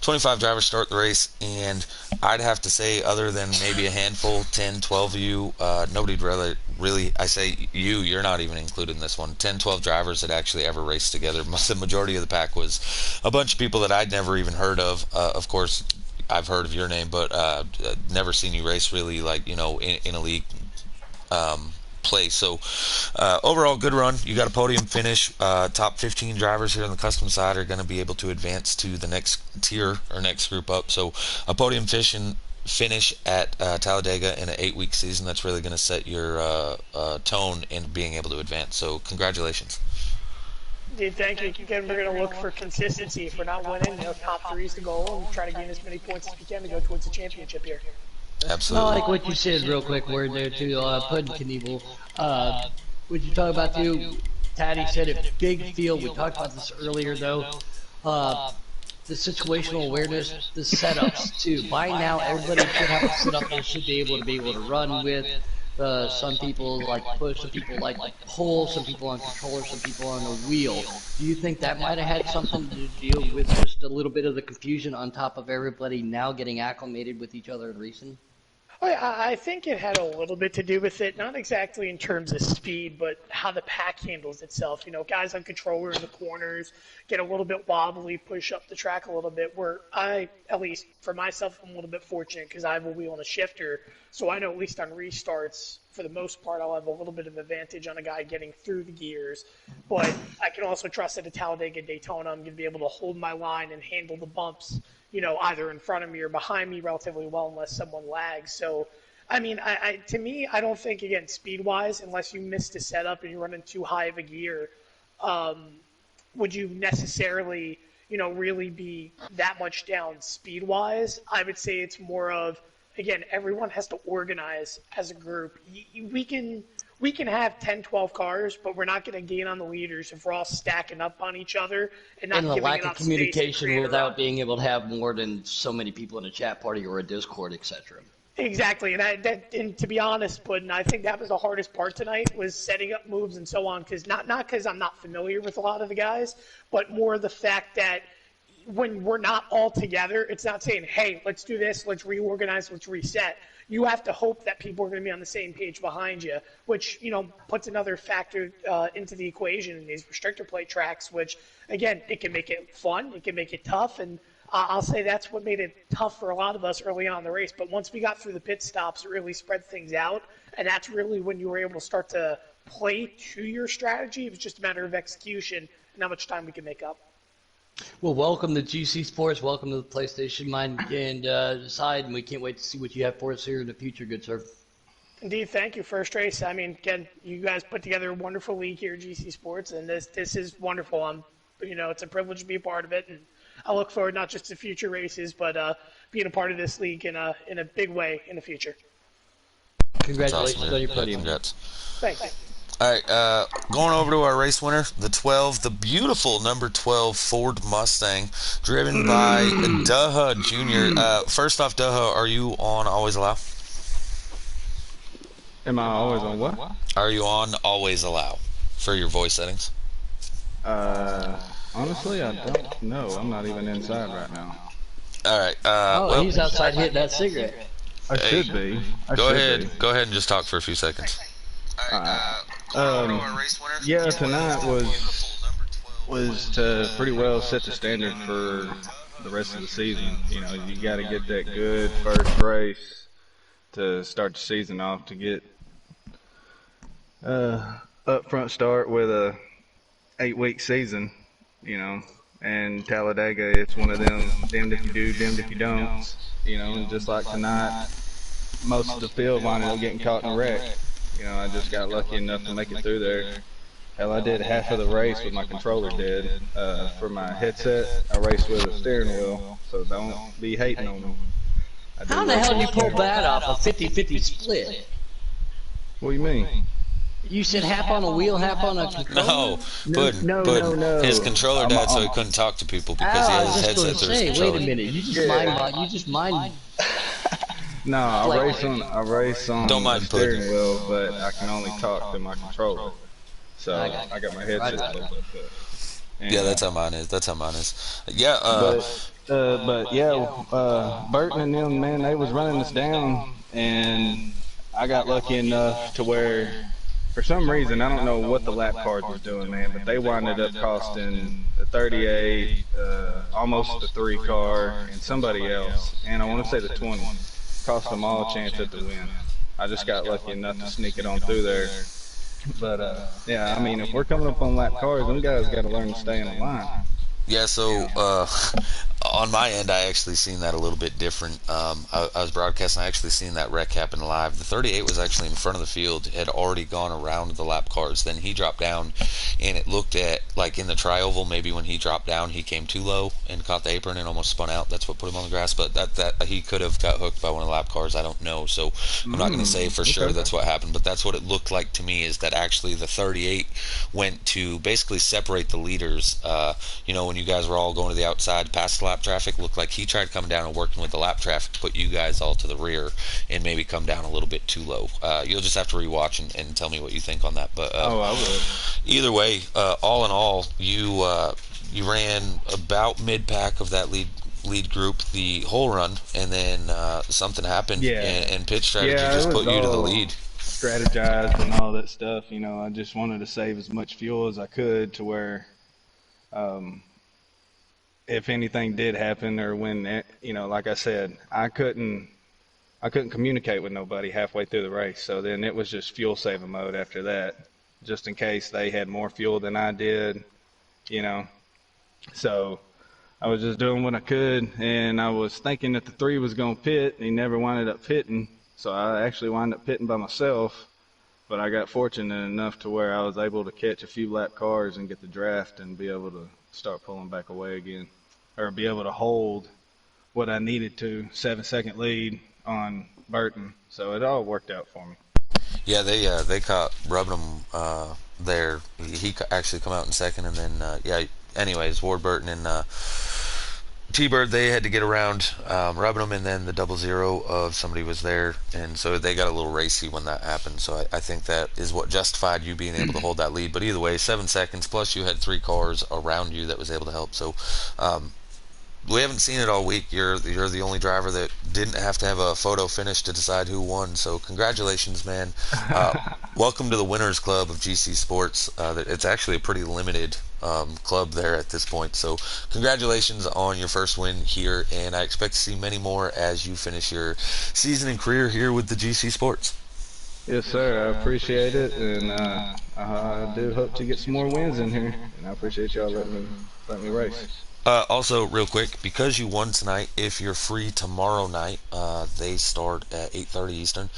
Speaker 2: 25 drivers start the race, and I'd have to say, other than maybe a handful, 10, 12 of you, nobody really, I say you're not even included in this one. 10, 12 drivers that actually ever raced together. The majority of the pack was a bunch of people that I'd never even heard of. Of course, I've heard of your name, but never seen you race really, like, in a league play. So overall, good run. You got a podium finish. Top 15 drivers here on the custom side are going to be able to advance to the next tier or next group up. So a podium finish at Talladega in an 8-week season, that's really going to set your tone in being able to advance. So congratulations.
Speaker 5: Dude, thank you. Again, we're going to look for consistency. If we're not winning, top 3 is the goal, and try to gain as many points as we can to go towards the championship here.
Speaker 2: Absolutely.
Speaker 1: I like what you said real quick word there too, Puddin' Knievel. What you talk about too, Taddy said it, big field. We talked about this earlier though. The situational awareness, the setups too. By now, everybody should have a setup they should be able to run with. Some people like push, some people like pull, some people on controller, some people on a wheel. Do you think that might have had something to deal with just a little bit of the confusion on top of everybody now getting acclimated with each other and racing?
Speaker 5: I think it had a little bit to do with it, not exactly in terms of speed, but how the pack handles itself. Guys on controller in the corners get a little bit wobbly, push up the track a little bit, where I, at least for myself, I'm a little bit fortunate because I have a wheel and a shifter, so I know at least on restarts, for the most part, I'll have a little bit of advantage on a guy getting through the gears. But I can also trust at a Talladega Daytona, I'm going to be able to hold my line and handle the bumps, either in front of me or behind me relatively well unless someone lags. So, I mean, to me, I don't think, again, speed-wise, unless you missed a setup and you're running too high of a gear, would you necessarily, really be that much down speed-wise. I would say it's more of, again, everyone has to organize as a group. We can have 10, 12 cars, but we're not going to gain on the leaders if we're all stacking up on each other and not
Speaker 1: And the
Speaker 5: giving
Speaker 1: lack
Speaker 5: enough
Speaker 1: of communication
Speaker 5: space to
Speaker 1: without being able to have more than so many people in a chat party or a Discord, etc.
Speaker 5: Exactly, and to be honest, Puddin, I think that was the hardest part tonight, was setting up moves and so on, because not because I'm not familiar with a lot of the guys, but more the fact that when we're not all together, it's not saying, hey, let's do this, let's reorganize, let's reset. You have to hope that people are going to be on the same page behind you, which, puts another factor into the equation in these restrictor plate tracks, which, again, it can make it fun, it can make it tough, and I'll say that's what made it tough for a lot of us early on in the race. But once we got through the pit stops, it really spread things out, and that's really when you were able to start to play to your strategy. It was just a matter of execution and how much time we could make up.
Speaker 1: Well, welcome to GC Sports. Welcome to the PlayStation Mind and side, and we can't wait to see what you have for us here in the future, good sir.
Speaker 5: Indeed, thank you. First race. I mean, again, you guys put together a wonderful league here at GC Sports, and this is wonderful. It's a privilege to be a part of it, and I look forward not just to future races, but being a part of this league in a big way in the future.
Speaker 1: Congratulations
Speaker 2: awesome,
Speaker 1: on your podium.
Speaker 2: Congrats.
Speaker 5: Thanks.
Speaker 2: All right, going over to our race winner, the beautiful number 12 Ford Mustang, driven by Duha Jr. First off, Duha, are you on Always Allow?
Speaker 6: Am I always on what?
Speaker 2: Are you on Always Allow for your voice settings?
Speaker 6: Honestly, I don't know. I'm not even inside right now.
Speaker 2: All right.
Speaker 1: He's outside hitting that cigarette.
Speaker 6: I should be.
Speaker 2: Go ahead and just talk for a few seconds.
Speaker 6: Yeah, tonight was to pretty well set the standard for the rest of the season. You got to get that good first race to start the season off, to get up front start with a 8-week season. And Talladega, it's one of them damned if you do, damned if you don't. And just like tonight, most of the field wound up getting caught in a wreck. I just got lucky enough to make it through there. Hell, I did half of the race with my controller dead. For my headset, I raced with a steering wheel, so don't be hating on me.
Speaker 1: How the hell did you pull that off, a 50-50 split?
Speaker 6: What do you mean?
Speaker 1: You said half on a wheel, half on a controller?
Speaker 6: No.
Speaker 2: His controller died, so he couldn't talk to people because he has his headset through his controller.
Speaker 1: Wait a minute, you just mind.
Speaker 6: No, I race on
Speaker 2: Don't mind
Speaker 6: the steering wheel, but I can only talk to my controller. So I got my headset hooked up.
Speaker 2: Yeah, that's how mine is. Yeah.
Speaker 6: But yeah, Burton and them, man, they was running us down, and I got lucky enough to where, for some reason, I don't know what the lap cards was doing, man, but they winded up costing the 38, almost the 3 car, and somebody else, and I want to say the 20. Cost them all a chance at the win. I just got lucky enough to sneak it on through there. But, yeah, I mean, if we're coming up on lap cars, them guys got to learn to stay in the line.
Speaker 2: Yeah, so on my end, I actually seen that a little bit different. I was broadcasting, I actually seen that wreck happen live. The 38 was actually in front of the field, had already gone around the lap cars. Then he dropped down, and it looked at, like in the tri-oval, maybe when he dropped down, he came too low and caught the apron and almost spun out. That's what put him on the grass. But that he could have got hooked by one of the lap cars. I don't know. So I'm not going to say for sure that's what happened. But that's what it looked like to me, is that actually the 38 went to basically separate the leaders. When you guys were all going to the outside past the lap traffic, looked like he tried coming down and working with the lap traffic to put you guys all to the rear and maybe come down a little bit too low. You'll just have to rewatch and tell me what you think on that. But
Speaker 6: I will.
Speaker 2: Either way, all in all, you ran about mid-pack of that lead lead group the whole run, and then something happened,
Speaker 6: Yeah.
Speaker 2: and pitch strategy
Speaker 6: Yeah,
Speaker 2: just
Speaker 6: it
Speaker 2: put
Speaker 6: was
Speaker 2: you to the
Speaker 6: all
Speaker 2: lead.
Speaker 6: strategized and all that stuff. I just wanted to save as much fuel as I could to where, if anything did happen, or when, like I said, I couldn't communicate with nobody halfway through the race. So then it was just fuel saving mode after that, just in case they had more fuel than I did, So I was just doing what I could, and I was thinking that the 3 was going to pit, and he never winded up pitting. So I actually wound up pitting by myself, but I got fortunate enough to where I was able to catch a few lap cars and get the draft and be able to start pulling back away again, or be able to hold what I needed to, 7-second lead on Burton. So it all worked out for me.
Speaker 2: Yeah, they caught rubbing him there. He actually come out in second, and then anyways, Ward Burton and T-Bird, they had to get around rubbing him, and then the 0-0 of somebody was there, and so they got a little racy when that happened. So I think that is what justified you being able to hold that lead. But either way, 7 seconds plus you had 3 cars around you that was able to help. So we haven't seen it all week. You're the only driver that didn't have to have a photo finish to decide who won. So congratulations, man. Welcome to the Winners Club of GC Sports. It's actually a pretty limited club there at this point. So congratulations on your first win here, and I expect to see many more as you finish your season and career here with the GC Sports.
Speaker 6: Yes, sir. I appreciate it, and I do hope to get some more wins in here. And I appreciate y'all letting me race.
Speaker 2: Also, real quick, because you won tonight, if you're free tomorrow night, they start at 8:30 Eastern.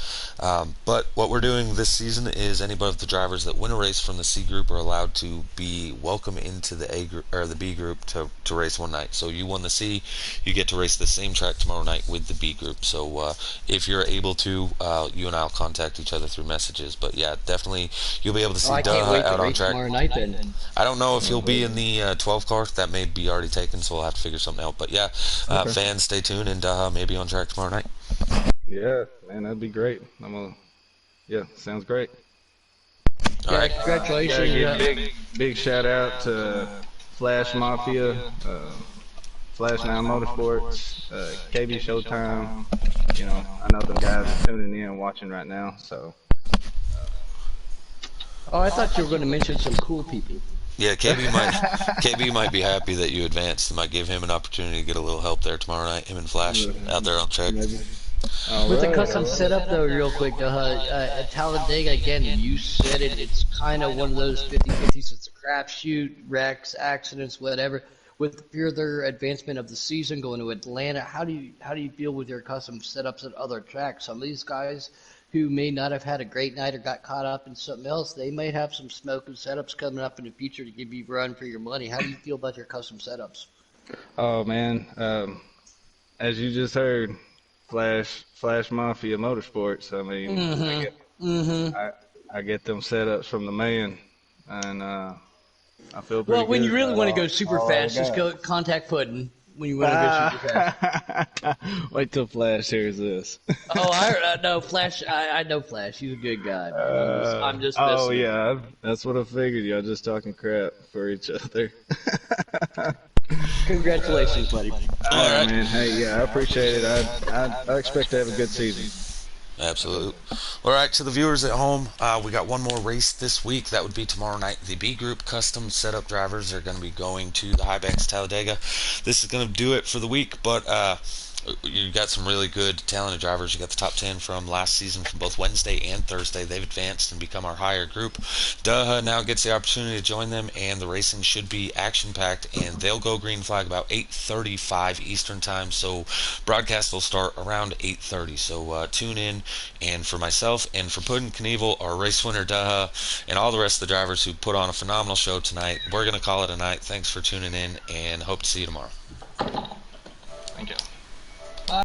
Speaker 2: But what we're doing this season is anybody of the drivers that win a race from the C group are allowed to be welcome into the A group or the B group to race one night. So you won the C, you get to race the same track tomorrow night with the B group. So if you're able to, you and I'll contact each other through messages. But yeah, definitely you'll be able to see Duh out on track.
Speaker 1: Tomorrow night then.
Speaker 2: I don't know if you'll be in the 12 car. That may be already taken, so we'll have to figure something out. But yeah, fans, stay tuned, and maybe on track tomorrow night.
Speaker 6: Yeah, man, that'd be great. Sounds great.
Speaker 2: All right.
Speaker 1: Congratulations.
Speaker 6: Give big shout out to Flash Mafia, Flash Now Motorsports, KB Showtime. I know them guys are tuning in and watching right now. So.
Speaker 1: Oh, I thought you were going to mention some cool people.
Speaker 2: Yeah, KB might be happy that you advanced. It might give him an opportunity to get a little help there tomorrow night. Him and Flash out there on track.
Speaker 1: With the custom setup, though, real quick, at Talladega, again, you said it. It's kind of one of those 50-50s. It's a crapshoot, wrecks, accidents, whatever. With further advancement of the season going to Atlanta, how do you feel with your custom setups at other tracks? Some of these guys who may not have had a great night or got caught up in something else, they might have some smoking setups coming up in the future to give you a run for your money. How do you feel about your custom setups?
Speaker 6: Oh man, as you just heard, Flash Mafia Motorsports. I mean, I get them setups from the man, and I feel pretty
Speaker 1: well, when
Speaker 6: good
Speaker 1: you really
Speaker 6: about
Speaker 1: want to go super fast, just go contact Puddin'. When you want to go super fast.
Speaker 6: Wait till Flash hears this.
Speaker 1: Oh, I know Flash. I know Flash. He's a good guy. I'm just messing.
Speaker 6: Oh yeah, that's what I figured. Y'all just talking crap for each other.
Speaker 1: Congratulations, buddy.
Speaker 6: All right, man. Hey, yeah, I appreciate it. I expect to have a good season.
Speaker 2: Absolutely. All right, to the viewers at home, we got one more race this week. That would be tomorrow night. The B Group custom setup drivers are going to be going to the Highbanks Talladega. This is going to do it for the week, but you got some really good, talented drivers. You got the top 10 from last season from both Wednesday and Thursday. They've advanced and become our higher group. Duh now gets the opportunity to join them, and the racing should be action-packed, and they'll go green flag about 8:35 Eastern time, so broadcast will start around 8:30. So tune in, and for myself and for Puddin' Knievel, our race winner Duh, and all the rest of the drivers who put on a phenomenal show tonight, we're going to call it a night. Thanks for tuning in, and hope to see you tomorrow.